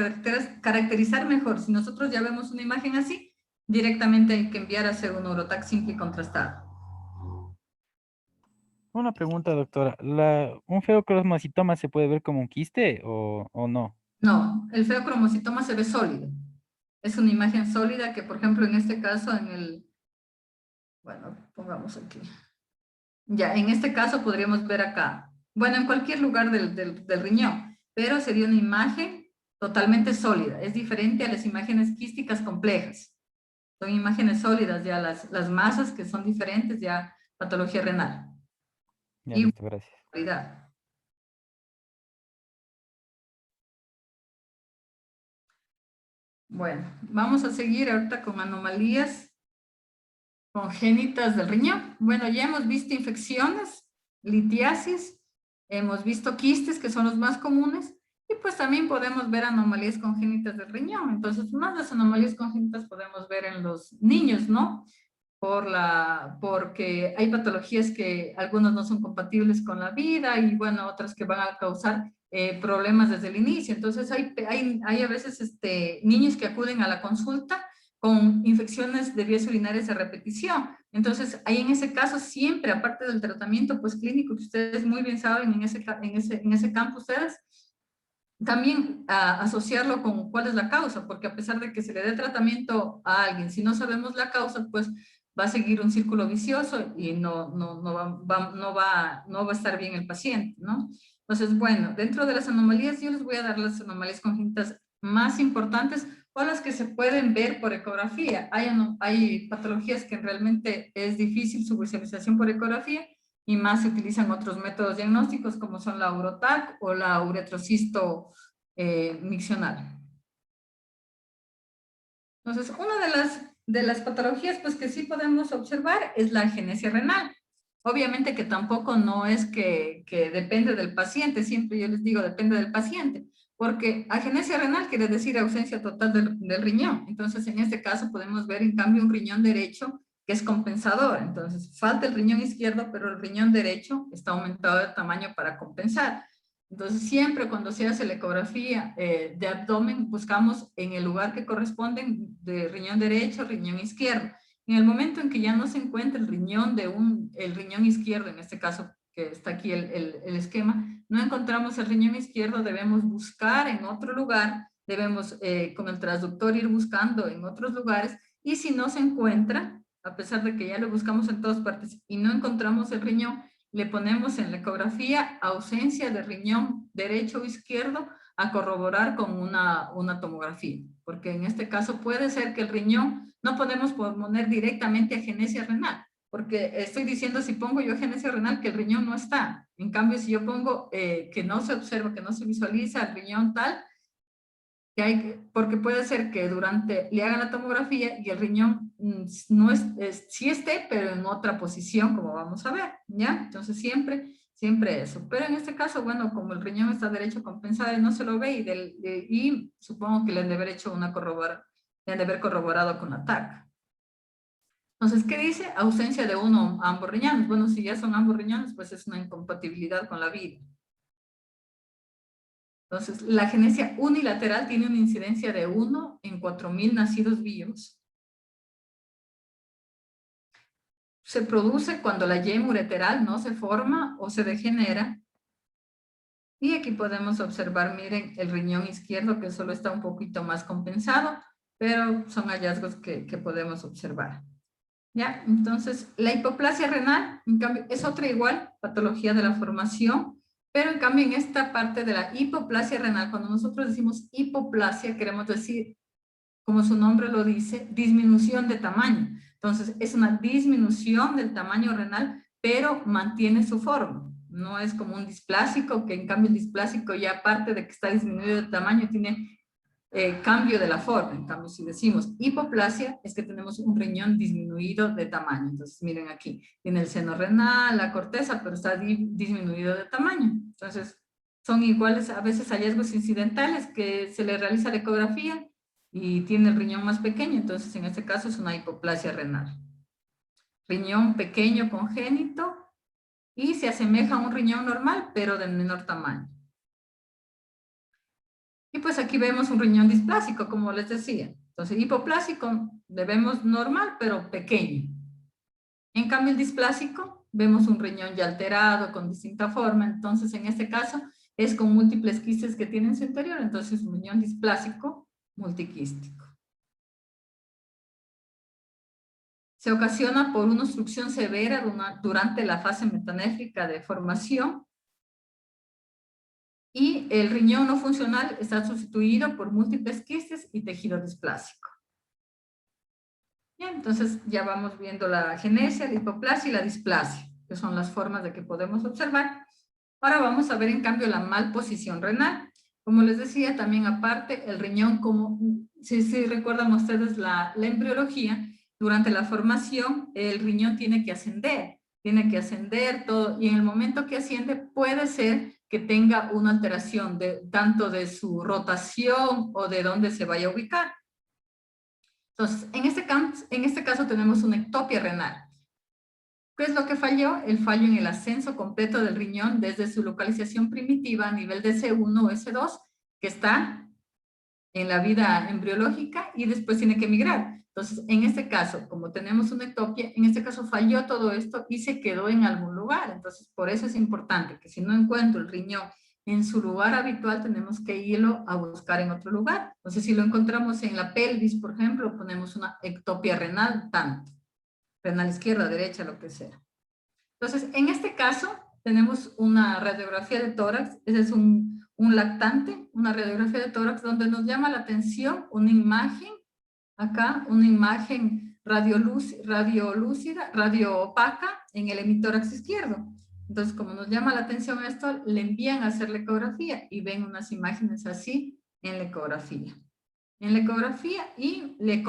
caracterizar mejor, si nosotros ya vemos una imagen así, directamente hay que enviar a hacer un Eurotac simple y contrastado. Una pregunta, doctora. ¿Un feocromocitoma se puede ver como un quiste o no? No, el feocromocitoma se ve sólido. Es una imagen sólida que, por ejemplo, en este caso, bueno, pongamos aquí. Ya, en este caso podríamos ver acá. Bueno, en cualquier lugar del riñón, pero sería una imagen totalmente sólida. Es diferente a las imágenes quísticas complejas. Son imágenes sólidas, ya las masas que son diferentes, ya patología renal. Ya, Y listo, gracias. calidad. Bueno, vamos a seguir ahorita con anomalías congénitas del riñón. Bueno, ya hemos visto infecciones, litiasis, hemos visto quistes, que son los más comunes, y pues también podemos ver anomalías congénitas del riñón. Entonces, una de las anomalías congénitas podemos ver en los niños, ¿no? Porque hay patologías que algunos no son compatibles con la vida y bueno, otras que van a causar problemas desde el inicio. Entonces hay a veces niños que acuden a la consulta con infecciones de vías urinarias de repetición. Entonces, ahí en ese caso siempre, aparte del tratamiento pues clínico que ustedes muy bien saben en ese campo ustedes, también asociarlo con cuál es la causa, porque a pesar de que se le dé tratamiento a alguien, si no sabemos la causa, pues va a seguir un círculo vicioso y no va a estar bien el paciente, ¿no? Entonces, bueno, dentro de las anomalías, yo les voy a dar las anomalías congénitas más importantes o las que se pueden ver por ecografía. Hay patologías que realmente es difícil su visualización por ecografía y más se utilizan otros métodos diagnósticos como son la Eurotac o la uretrocisto miccional. Entonces, una de las patologías pues, que sí podemos observar es la agenesia renal. Obviamente que tampoco no es que depende del paciente, siempre yo les digo depende del paciente, porque agenesia renal quiere decir ausencia total del riñón. Entonces, en este caso podemos ver en cambio un riñón derecho que es compensador. Entonces, falta el riñón izquierdo, pero el riñón derecho está aumentado de tamaño para compensar. Entonces, siempre cuando se hace la ecografía de abdomen, buscamos en el lugar que corresponden de riñón derecho, riñón izquierdo. En el momento en que ya no se encuentra el riñón el riñón izquierdo, en este caso que está aquí el esquema, no encontramos el riñón izquierdo, debemos buscar en otro lugar, debemos con el transductor ir buscando en otros lugares, y si no se encuentra, a pesar de que ya lo buscamos en todas partes y no encontramos el riñón, le ponemos en la ecografía ausencia de riñón derecho o izquierdo a corroborar con una tomografía, porque en este caso puede ser que el riñón, no podemos poner directamente agenesia renal, porque estoy diciendo si pongo yo agenesia renal que el riñón no está. En cambio, si yo pongo que no se observa, que no se visualiza el riñón tal, porque puede ser que le hagan la tomografía y el riñón no sí esté, pero en otra posición, como vamos a ver, ¿ya? Entonces siempre eso. Pero en este caso, bueno, como el riñón está derecho compensado y no se lo ve, y supongo que le han de haber hecho le han de haber corroborado con la TAC. Entonces, ¿qué dice? Ausencia de uno a ambos riñones. Bueno, si ya son ambos riñones, pues es una incompatibilidad con la vida. Entonces, la agenesia unilateral tiene una incidencia de 1 en 4.000 nacidos vivos. Se produce cuando la yema ureteral no se forma o se degenera. Y aquí podemos observar, miren, el riñón izquierdo que solo está un poquito más compensado, pero son hallazgos que podemos observar. ¿Ya? Entonces, la hipoplasia renal, en cambio, es otra igual patología de la formación, pero en cambio en esta parte de la hipoplasia renal, cuando nosotros decimos hipoplasia, queremos decir, como su nombre lo dice, disminución de tamaño. Entonces, es una disminución del tamaño renal, pero mantiene su forma. No es como un displásico, que en cambio el displásico ya aparte de que está disminuido de tamaño, tiene cambio de la forma. En cambio, si decimos hipoplasia, es que tenemos un riñón disminuido de tamaño. Entonces, miren aquí, tiene el seno renal, la corteza, pero está disminuido de tamaño. Entonces, son iguales a veces hallazgos incidentales que se le realiza la ecografía y tiene el riñón más pequeño. Entonces, en este caso es una hipoplasia renal. Riñón pequeño congénito y se asemeja a un riñón normal, pero de menor tamaño. Y pues aquí vemos un riñón displásico, como les decía. Entonces, hipoplásico le vemos normal, pero pequeño. En cambio, el displásico, vemos un riñón ya alterado, con distinta forma. Entonces, en este caso, es con múltiples quistes que tiene en su interior. Entonces, un riñón displásico multiquístico. Se ocasiona por una obstrucción severa durante la fase metanéfrica de formación. Y el riñón no funcional está sustituido por múltiples quistes y tejido displásico. Bien, entonces ya vamos viendo la genesia, la hipoplasia y la displasia, que son las formas de que podemos observar. Ahora vamos a ver en cambio la malposición renal. Como les decía, también aparte el riñón, como si recuerdan ustedes la embriología, durante la formación el riñón tiene que ascender todo, y en el momento que asciende puede ser que tenga una alteración tanto de su rotación o de dónde se vaya a ubicar. Entonces, en este caso tenemos una ectopia renal. ¿Qué es lo que falló? El fallo en el ascenso completo del riñón desde su localización primitiva a nivel de S1 o S2, que está en la vida embriológica y después tiene que migrar. Entonces, en este caso, como tenemos una ectopia, en este caso falló todo esto y se quedó en algún lugar. Entonces, por eso es importante que si no encuentro el riñón en su lugar habitual, tenemos que irlo a buscar en otro lugar. Entonces, si lo encontramos en la pelvis, por ejemplo, ponemos una ectopia renal, tanto. Renal izquierda, derecha, lo que sea. Entonces, en este caso, tenemos una radiografía de tórax. Ese es un lactante, una radiografía de tórax donde nos llama la atención una imagen, acá, una imagen radiolúcida, radioopaca en el hemitórax izquierdo. Entonces, como nos llama la atención esto, le envían a hacer la ecografía y ven unas imágenes así en la ecografía. Y le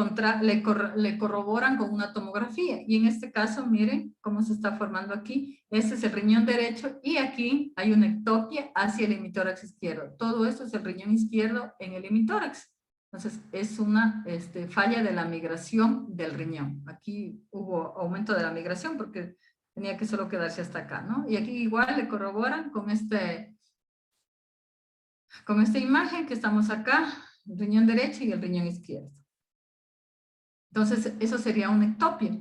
corroboran con una tomografía. Y en este caso, miren cómo se está formando aquí. Este es el riñón derecho y aquí hay una ectopia hacia el hemitórax izquierdo. Todo esto es el riñón izquierdo en el hemitórax. Entonces, es una falla de la migración del riñón. Aquí hubo aumento de la migración porque tenía que solo quedarse hasta acá, ¿no? Y aquí igual le corroboran con esta imagen que estamos acá, el riñón derecho y el riñón izquierdo. Entonces, eso sería una ectopia.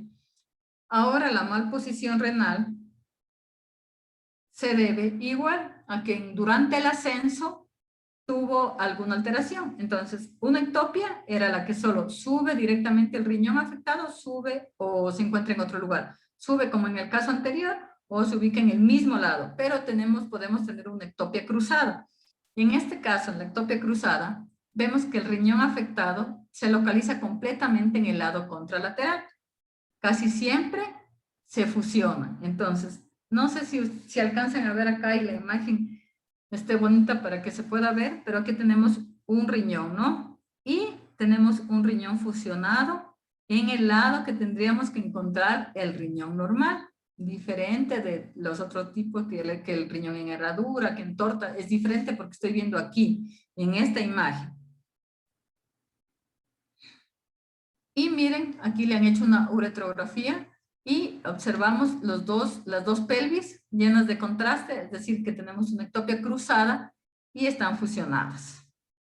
Ahora, la malposición renal se debe igual a que durante el ascenso tuvo alguna alteración. Entonces, una ectopia era la que solo sube directamente el riñón afectado, sube o se encuentra en otro lugar. Sube como en el caso anterior o se ubica en el mismo lado, pero podemos tener una ectopia cruzada. En este caso, en la ectopia cruzada, vemos que el riñón afectado se localiza completamente en el lado contralateral. Casi siempre se fusiona. Entonces, no sé si alcanzan a ver acá y la imagen esté bonita para que se pueda ver, pero aquí tenemos un riñón, ¿no? Y tenemos un riñón fusionado en el lado que tendríamos que encontrar el riñón normal, diferente de los otros tipos que el riñón en herradura, que en torta, es diferente porque estoy viendo aquí, en esta imagen. Y miren, aquí le han hecho una uretrografía y observamos las dos pelvis llenas de contraste, es decir, que tenemos una ectopia cruzada y están fusionadas.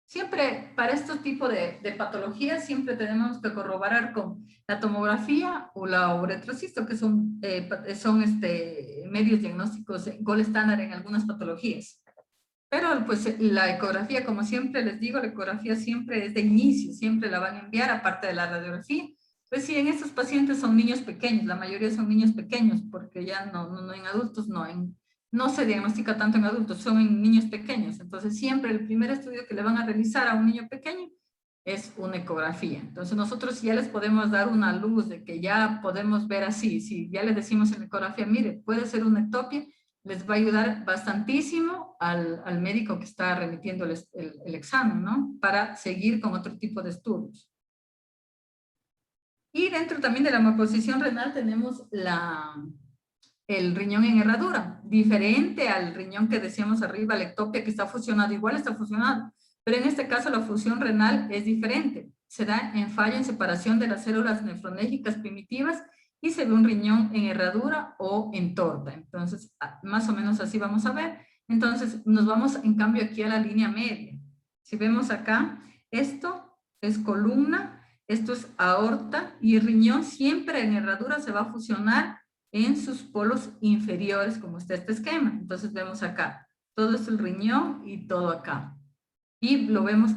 Siempre, para este tipo de patologías, siempre tenemos que corroborar con la tomografía o la uretrocisto, que son medios diagnósticos gold estándar en algunas patologías. Pero pues la ecografía, como siempre les digo, la ecografía siempre es de inicio, siempre la van a enviar aparte de la radiografía. Pues sí, en estos pacientes son niños pequeños, la mayoría son niños pequeños, porque ya no en adultos, no se diagnostica tanto en adultos, son en niños pequeños. Entonces siempre el primer estudio que le van a realizar a un niño pequeño es una ecografía. Entonces nosotros ya les podemos dar una luz de que ya podemos ver así, si ya les decimos en la ecografía, mire, puede ser una ectopia, les va a ayudar bastantísimo al médico que está remitiendo el examen, ¿no? Para seguir con otro tipo de estudios. Y dentro también de la malposición renal tenemos el riñón en herradura, diferente al riñón que decíamos arriba, la ectopia que está fusionado, igual está fusionado, pero en este caso la fusión renal es diferente. Se da en fallo en separación de las células nefronérgicas primitivas y se ve un riñón en herradura o en torta. Entonces, más o menos así vamos a ver. Entonces, nos vamos en cambio aquí a la línea media. Si vemos acá, esto es columna, esto es aorta y el riñón siempre en herradura se va a fusionar en sus polos inferiores, como está este esquema. Entonces vemos acá, todo es el riñón y todo acá. Y lo vemos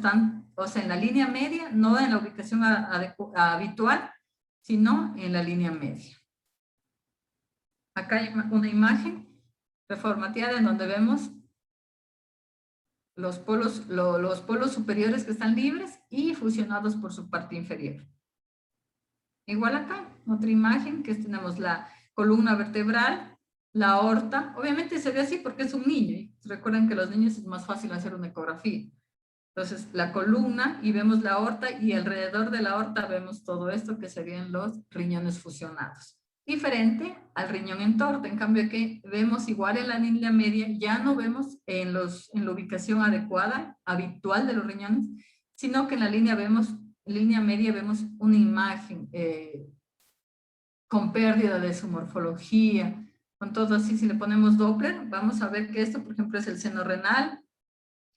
o sea, en la línea media, no en la ubicación habitual, sino en la línea media. Acá hay una imagen reformateada en donde vemos los polos superiores que están libres y fusionados por su parte inferior. Igual acá, otra imagen que tenemos la columna vertebral, la aorta. Obviamente se ve así porque es un niño. Y recuerden que los niños es más fácil hacer una ecografía. Entonces, la columna y vemos la aorta y alrededor de la aorta vemos todo esto que serían los riñones fusionados. Diferente al riñón en torta. En cambio, aquí vemos igual en la línea media, ya no vemos en la ubicación adecuada, habitual de los riñones, sino que en la línea media vemos una imagen con pérdida de su morfología, con todo así. Si le ponemos Doppler, vamos a ver que esto, por ejemplo, es el seno renal.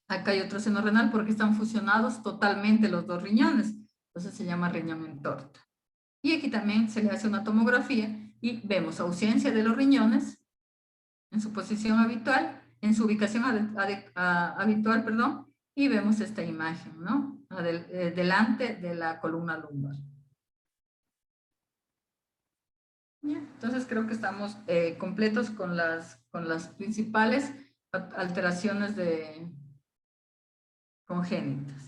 Acá hay otro seno renal porque están fusionados totalmente los dos riñones. Entonces se llama riñón en torta. Y aquí también se le hace una tomografía y vemos ausencia de los riñones en su posición habitual, en su ubicación habitual, perdón, y vemos esta imagen, ¿no? Delante de la columna lumbar. Bien, entonces creo que estamos completos con las principales alteraciones congénitas.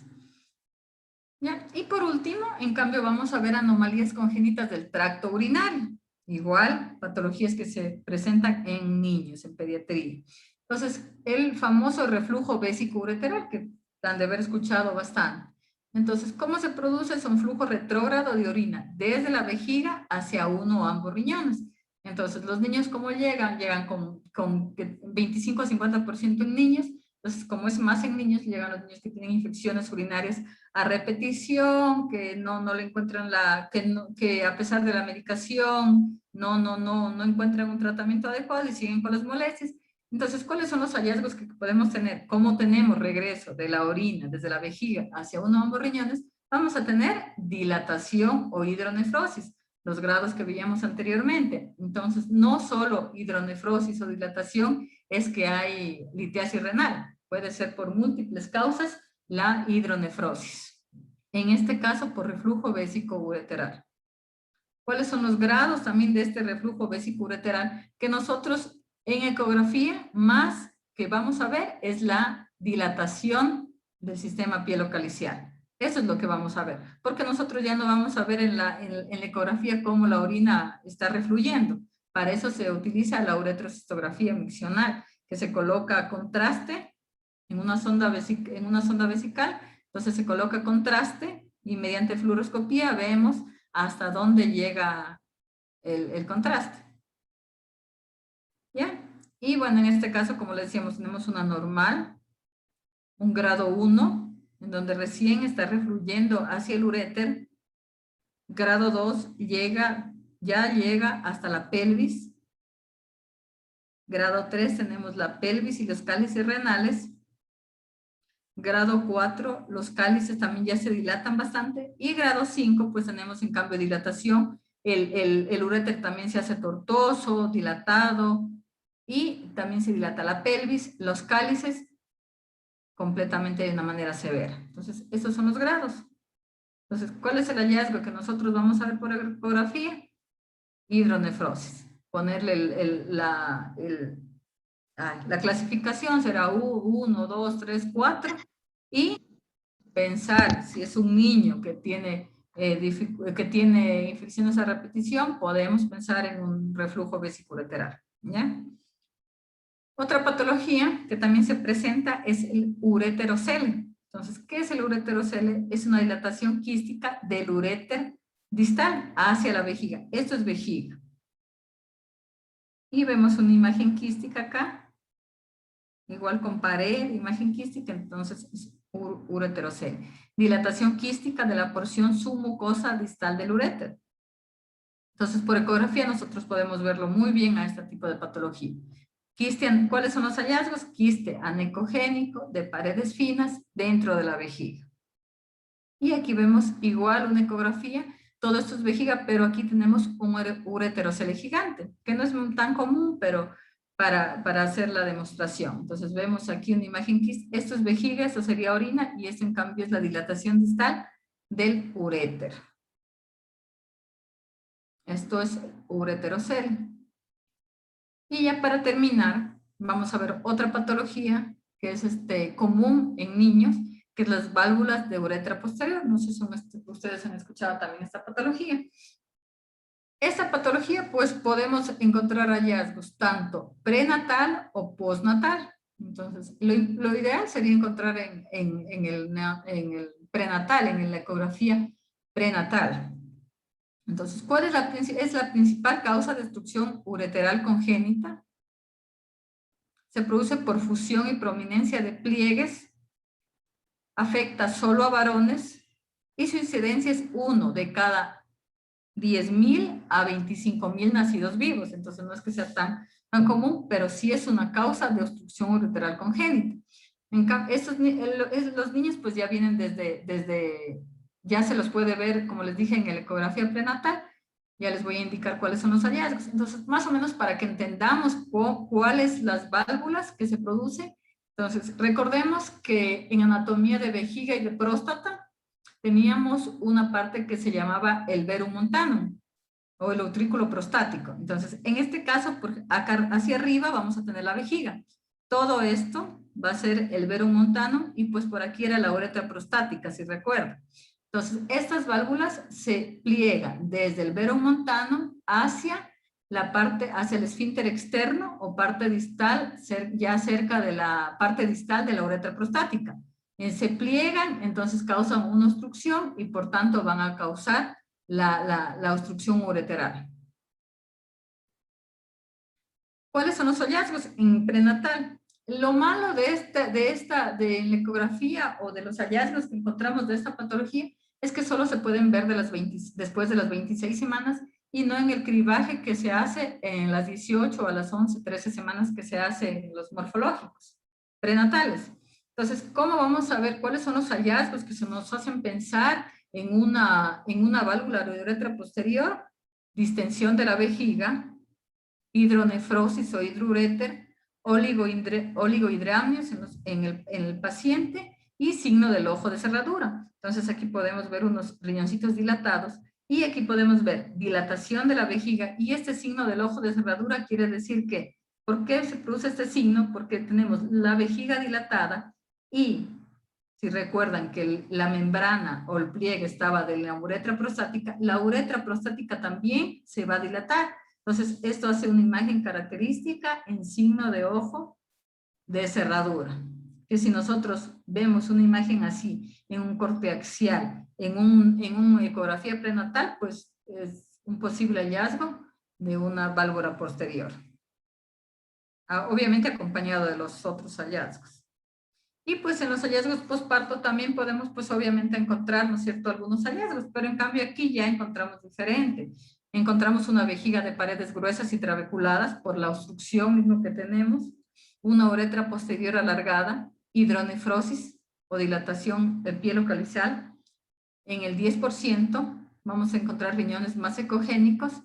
¿Ya? Y por último, en cambio, vamos a ver anomalías congénitas del tracto urinario. Igual, patologías que se presentan en niños, en pediatría. Entonces, el famoso reflujo vésico-ureteral, que han de haber escuchado bastante. Entonces, ¿cómo se produce? Es un flujo retrógrado de orina, desde la vejiga hacia uno o ambos riñones. Entonces, los niños, ¿cómo llegan? Llegan con 25 a 50% en niños. Entonces, como es más en niños, llegan los niños que tienen infecciones urinarias a repetición, que no le encuentran que a pesar de la medicación, no encuentran un tratamiento adecuado y siguen con las molestias. Entonces, ¿cuáles son los hallazgos que podemos tener? ¿Cómo tenemos regreso de la orina desde la vejiga hacia uno o ambos riñones? Vamos a tener dilatación o hidronefrosis, los grados que veíamos anteriormente. Entonces, no solo hidronefrosis o dilatación es que hay litiasis renal. Puede ser por múltiples causas la hidronefrosis. En este caso, por reflujo vésico-ureteral. ¿Cuáles son los grados también de este reflujo vésico-ureteral? Que nosotros en ecografía más que vamos a ver es la dilatación del sistema pielocalicial. Eso es lo que vamos a ver, porque nosotros ya no vamos a ver en la ecografía cómo la orina está refluyendo. Para eso se utiliza la uretrocistografía miccional, que se coloca a contraste en una sonda vesical. Entonces se coloca contraste y mediante fluoroscopía vemos hasta dónde llega el contraste. ¿Ya? Y bueno, en este caso, como les decíamos, tenemos una normal, un grado 1, en donde recién está refluyendo hacia el uréter. Grado 2 ya llega hasta la pelvis. Grado 3 tenemos la pelvis y los cálices renales. Grado 4, los cálices también ya se dilatan bastante. Y grado 5, pues tenemos en cambio dilatación. El uréter también se hace tortuoso, dilatado. Y también se dilata la pelvis, los cálices, completamente de una manera severa. Entonces, estos son los grados. Entonces, ¿cuál es el hallazgo que nosotros vamos a ver por ecografía? Hidronefrosis. Ponerle la clasificación será 1, 2, 3, 4 y pensar si es un niño que tiene infecciones a repetición, podemos pensar en un reflujo vesicoureteral, ¿ya? Otra patología que también se presenta es el ureterocele. Entonces, ¿qué es el ureterocele? Es una dilatación quística del uréter distal hacia la vejiga. Esto es vejiga. Y vemos una imagen quística acá. Igual con pared, imagen quística, entonces es ureterocele. Dilatación quística de la porción submucosa distal del uréter. Entonces, por ecografía nosotros podemos verlo muy bien a este tipo de patología. ¿Cuáles son los hallazgos? Quiste anecogénico de paredes finas dentro de la vejiga. Y aquí vemos igual una ecografía. Todo esto es vejiga, pero aquí tenemos un ureterocele gigante, que no es tan común, pero para hacer la demostración. Entonces vemos aquí una imagen, esto es vejiga, esto sería orina, y esto en cambio es la dilatación distal del uréter. Esto es ureterocele. Y ya para terminar, vamos a ver otra patología que es común en niños, que es las válvulas de uretra posterior. No sé si ustedes han escuchado también esta patología. Esta patología, pues podemos encontrar hallazgos tanto prenatal o postnatal. Entonces, lo ideal sería encontrar en el prenatal, en la ecografía prenatal. Entonces, ¿cuál es la principal causa de obstrucción ureteral congénita? Se produce por fusión y prominencia de pliegues, afecta solo a varones y su incidencia es 1 de cada 10.000 a 25.000 nacidos vivos. Entonces no es que sea tan común, pero sí es una causa de obstrucción ureteral congénita. Los niños pues ya vienen ya se los puede ver, como les dije, en la ecografía prenatal. Ya les voy a indicar cuáles son los hallazgos. Entonces, más o menos para que entendamos cuáles las válvulas que se producen. Entonces, recordemos que en anatomía de vejiga y de próstata teníamos una parte que se llamaba el verum montanum o el utrículo prostático. Entonces, en este caso, acá hacia arriba vamos a tener la vejiga. Todo esto va a ser el verum montanum y pues por aquí era la uretra prostática, si recuerdan. Entonces, estas válvulas se pliegan desde el verum montanum hacia el esfínter externo o parte distal, ya cerca de la parte distal de la uretra prostática. Se pliegan, entonces causan una obstrucción y por tanto van a causar la obstrucción ureteral. ¿Cuáles son los hallazgos en prenatal? Lo malo de la ecografía o de los hallazgos que encontramos de esta patología es que solo se pueden ver después de las 26 semanas y no en el cribaje que se hace en las 18 o a las 11, 13 semanas que se hace en los morfológicos prenatales. Entonces, ¿cómo vamos a ver cuáles son los hallazgos que se nos hacen pensar en una válvula de uretra posterior? Distensión de la vejiga, hidronefrosis o hidroureter, oligohidramnios en el paciente y signo del ojo de cerradura. Entonces aquí podemos ver unos riñoncitos dilatados y aquí podemos ver dilatación de la vejiga y este signo del ojo de cerradura quiere decir que, ¿por qué se produce este signo? Porque tenemos la vejiga dilatada y si recuerdan que la membrana o el pliegue estaba de la uretra prostática también se va a dilatar. Entonces, esto hace una imagen característica en signo de ojo de cerradura. Que si nosotros vemos una imagen así en un corte axial, en una ecografía prenatal, pues es un posible hallazgo de una válvula posterior. Obviamente acompañado de los otros hallazgos. Y pues en los hallazgos postparto también podemos pues obviamente encontrar, ¿no es cierto?, algunos hallazgos, pero en cambio aquí ya encontramos diferente. Encontramos una vejiga de paredes gruesas y trabeculadas por la obstrucción mismo que tenemos, una uretra posterior alargada, hidronefrosis o dilatación del pie localizal. En el 10% vamos a encontrar riñones más ecogénicos,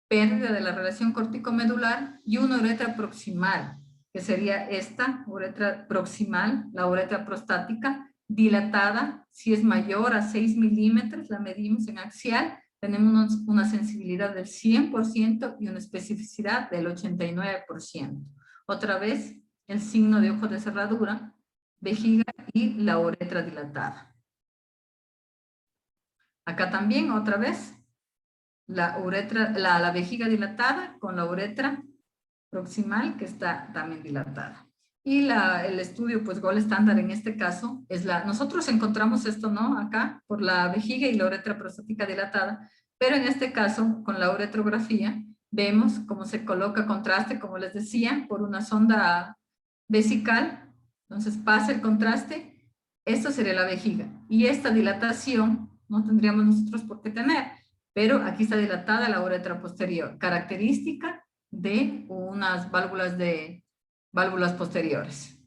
pérdida de la relación corticomedular y una uretra proximal, que sería esta uretra proximal, la uretra prostática, dilatada, si es mayor a 6 milímetros, la medimos en axial, tenemos una sensibilidad del 100% y una especificidad del 89%. Otra vez, el signo de ojo de cerradura, vejiga y la uretra dilatada. Acá también, otra vez, la vejiga dilatada con la uretra proximal que está también dilatada. Y el estudio, pues, gol estándar en este caso es nosotros encontramos esto, ¿no? Acá, por la vejiga y la uretra prostática dilatada, pero en este caso, con la uretrografía, vemos cómo se coloca contraste, como les decía, por una sonda vesical. Entonces pasa el contraste, esto sería la vejiga. Y esta dilatación no tendríamos nosotros por qué tener, pero aquí está dilatada la uretra posterior, característica de unas válvulas de válvulas posteriores.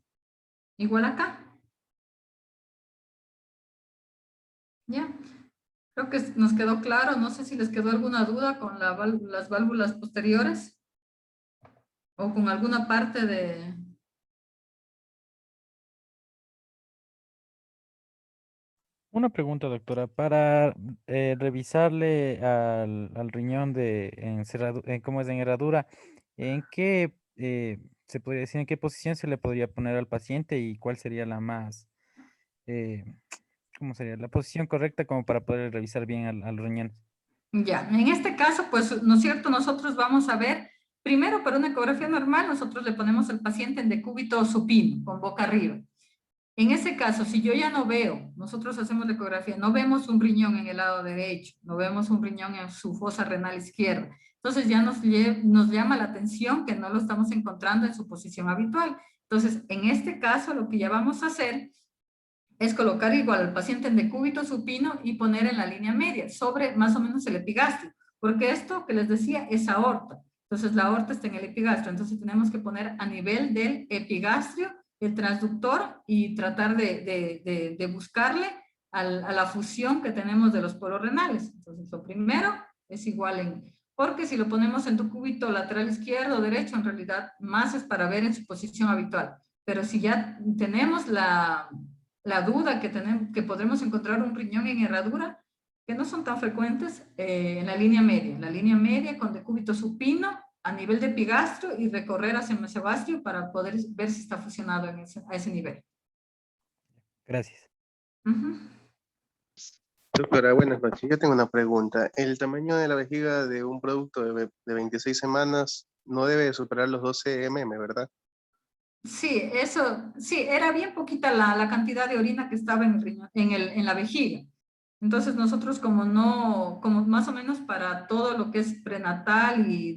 Igual acá. Ya. Creo que nos quedó claro. No sé si les quedó alguna duda con las válvulas posteriores o con alguna parte de... Una pregunta, doctora. Para revisarle al riñón ¿cómo es en herradura? ¿En qué se podría decir, en qué posición se le podría poner al paciente y cuál sería la más, eh, cómo sería la posición correcta como para poder revisar bien al riñón? Ya, en este caso, pues, ¿no es cierto? Nosotros vamos a ver, primero para una ecografía normal, nosotros le ponemos al paciente en decúbito supino, con boca arriba. En ese caso, si yo ya no veo, nosotros hacemos la ecografía, no vemos un riñón en el lado derecho, no vemos un riñón en su fosa renal izquierda. Entonces ya nos llama la atención que no lo estamos encontrando en su posición habitual. Entonces, en este caso, lo que ya vamos a hacer es colocar igual al paciente en decúbito supino y poner en la línea media, sobre más o menos el epigastrio, porque esto que les decía es aorta. Entonces, la aorta está en el epigastrio, entonces tenemos que poner a nivel del epigastrio el transductor y tratar de buscarle a la fusión que tenemos de los poros renales. Entonces, lo primero es igual porque si lo ponemos en decúbito lateral izquierdo o derecho, en realidad más es para ver en su posición habitual. Pero si ya tenemos la duda que podremos encontrar un riñón en herradura, que no son tan frecuentes, en la línea media con decúbito supino a nivel de epigastrio y recorrer hacia el mesogastrio para poder ver si está fusionado a ese nivel. Gracias. Doctora, buenas noches. Yo tengo una pregunta. El tamaño de la vejiga de un producto de 26 semanas no debe superar los 12 mm, ¿verdad? Sí, era bien poquita la cantidad de orina que estaba en el riñón, en la vejiga. Entonces nosotros como más o menos para todo lo que es prenatal y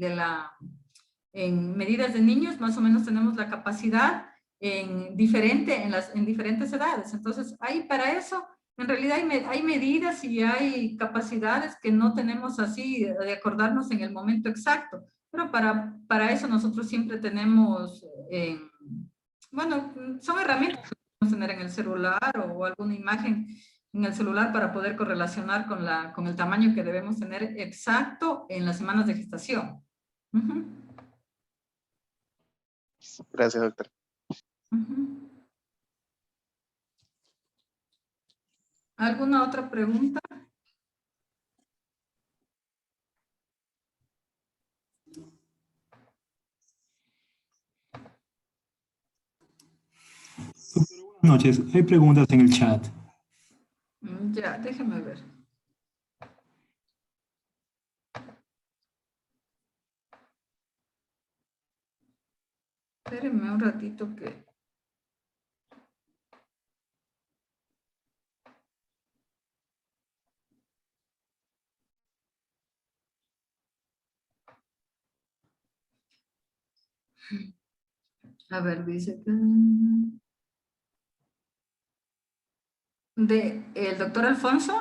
en medidas de niños, más o menos tenemos la capacidad en diferentes edades. Entonces ahí para eso, en realidad hay medidas y hay capacidades que no tenemos así de acordarnos en el momento exacto. Pero para eso nosotros siempre tenemos, bueno, son herramientas que podemos tener en el celular o alguna imagen en el celular para poder correlacionar con el tamaño que debemos tener exacto en las semanas de gestación. Gracias, doctora. ¿Alguna otra pregunta? Buenas noches. Hay preguntas en el chat. Ya, déjeme ver. Espérenme un ratito que... A ver, dice que... ¿El doctor Alfonso?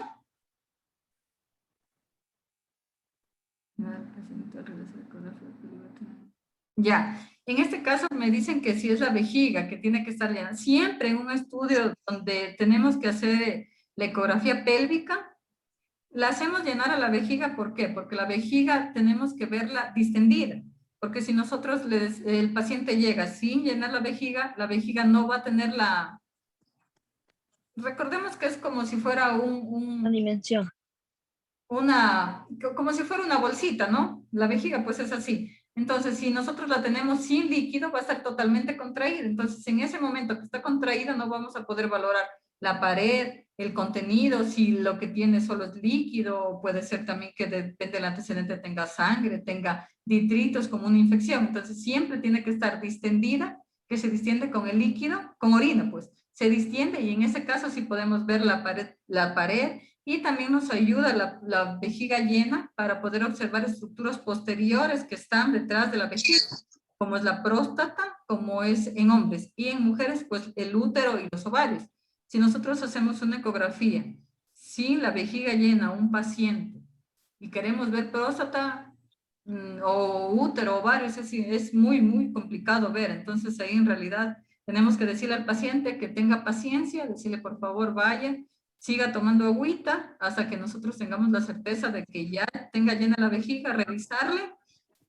Ya, en este caso me dicen que si es la vejiga, que tiene que estar llena. Siempre en un estudio donde tenemos que hacer la ecografía pélvica, la hacemos llenar a la vejiga, ¿por qué? Porque la vejiga tenemos que verla distendida, porque si nosotros, el paciente llega sin llenar la vejiga no va a tener la... Recordemos que es como si fuera una dimensión. Como si fuera una bolsita, ¿no? La vejiga pues es así. Entonces, si nosotros la tenemos sin líquido, va a estar totalmente contraída. Entonces, en ese momento que está contraída, no vamos a poder valorar la pared, el contenido, si lo que tiene solo es líquido, puede ser también que depende del antecedente tenga sangre, tenga detritos como una infección. Entonces, siempre tiene que estar distendida, que se distiende con el líquido, con orina, pues. Se distiende y en ese caso sí podemos ver la pared y también nos ayuda la vejiga llena para poder observar estructuras posteriores que están detrás de la vejiga, como es la próstata, como es en hombres, y en mujeres, pues el útero y los ovarios. Si nosotros hacemos una ecografía sin la vejiga llena a un paciente y queremos ver próstata, o útero, ovarios, es muy, muy complicado ver. Entonces ahí en realidad tenemos que decirle al paciente que tenga paciencia, decirle por favor vaya, siga tomando agüita hasta que nosotros tengamos la certeza de que ya tenga llena la vejiga, revisarle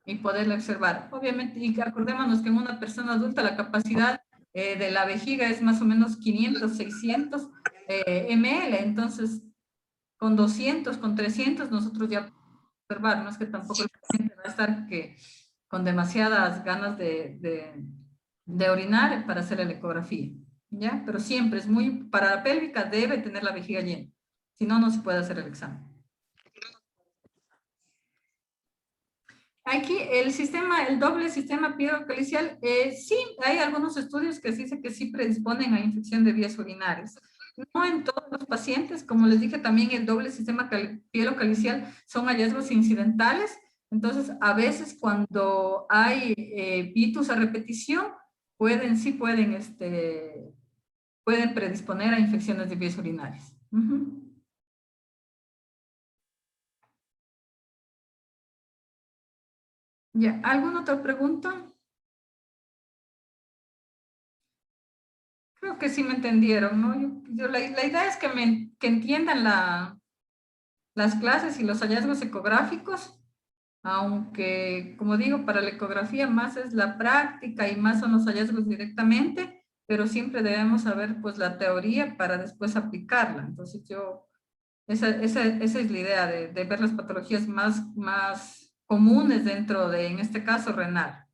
y poderla observar. Obviamente, y acordémonos que en una persona adulta la capacidad de la vejiga es más o menos 500, 600 ml, entonces con 200, con 300 nosotros ya podemos observar, no es que tampoco el paciente va a estar con demasiadas ganas de orinar para hacer la ecografía, ¿ya? Pero siempre es muy, para la pélvica debe tener la vejiga llena, si no, no se puede hacer el examen. Aquí el doble sistema pielocalicial, sí, hay algunos estudios que dicen que sí predisponen a infección de vías urinarias. No en todos los pacientes, como les dije también, el doble sistema pielocalicial son hallazgos incidentales. Entonces, a veces cuando hay pitus a repetición, pueden predisponer a infecciones de vías urinarias. Ya, ¿alguna otra pregunta? Creo que sí me entendieron, ¿no? La idea es que entiendan las clases y los hallazgos ecográficos, aunque, como digo, para la ecografía más es la práctica y más son los hallazgos directamente, pero siempre debemos saber, pues, la teoría para después aplicarla. Entonces, esa es la idea de ver las patologías más comunes dentro de, en este caso, renal.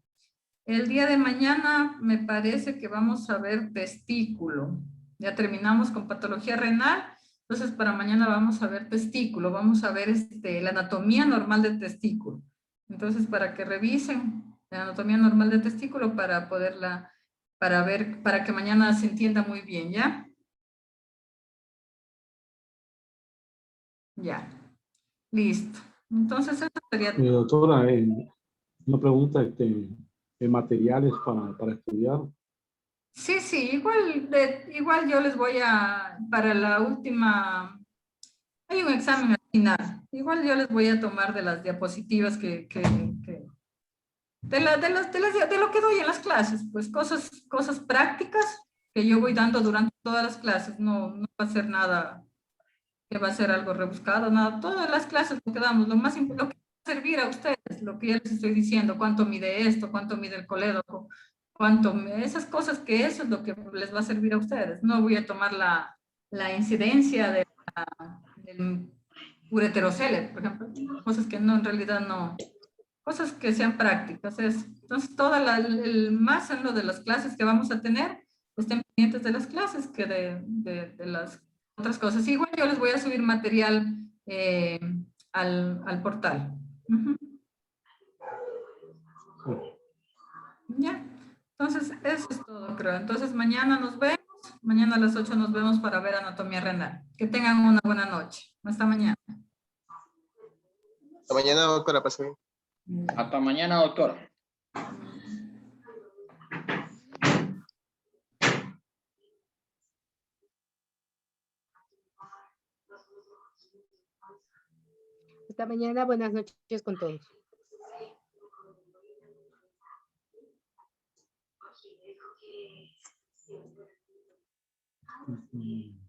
El día de mañana me parece que vamos a ver testículo. Ya terminamos con patología renal, entonces para mañana vamos a ver testículo, vamos a ver la anatomía normal del testículo. Entonces para que revisen la anatomía normal del testículo para poderla, para que mañana se entienda muy bien, ¿ya? Ya, listo. Entonces eso sería todo. Doctora, una pregunta, materiales para estudiar. Sí, sí, igual yo les voy para la última, hay un examen al final, igual yo les voy a tomar de las diapositivas de lo que doy en las clases, pues cosas prácticas que yo voy dando durante todas las clases, no va a ser nada que va a ser algo rebuscado, nada, todas las clases lo que damos, lo que va a servir a ustedes, lo que ya les estoy diciendo, cuánto mide esto, cuánto mide el colédoco, esas cosas que eso es lo que les va a servir a ustedes. No voy a tomar la incidencia del ureterocele, por ejemplo, cosas que no, en realidad no, cosas que sean prácticas. Entonces, más en lo de las clases que vamos a tener, estén pendientes de las clases que de las otras cosas. Igual yo les voy a subir material al portal. Ya. Entonces, eso es todo, creo. Entonces, mañana nos vemos. Mañana a las 8 nos vemos para ver anatomía renal. Que tengan una buena noche. Hasta mañana. Hasta mañana, doctora. Pase bien. Hasta mañana, doctora. Hasta mañana, buenas noches con todos. Mm.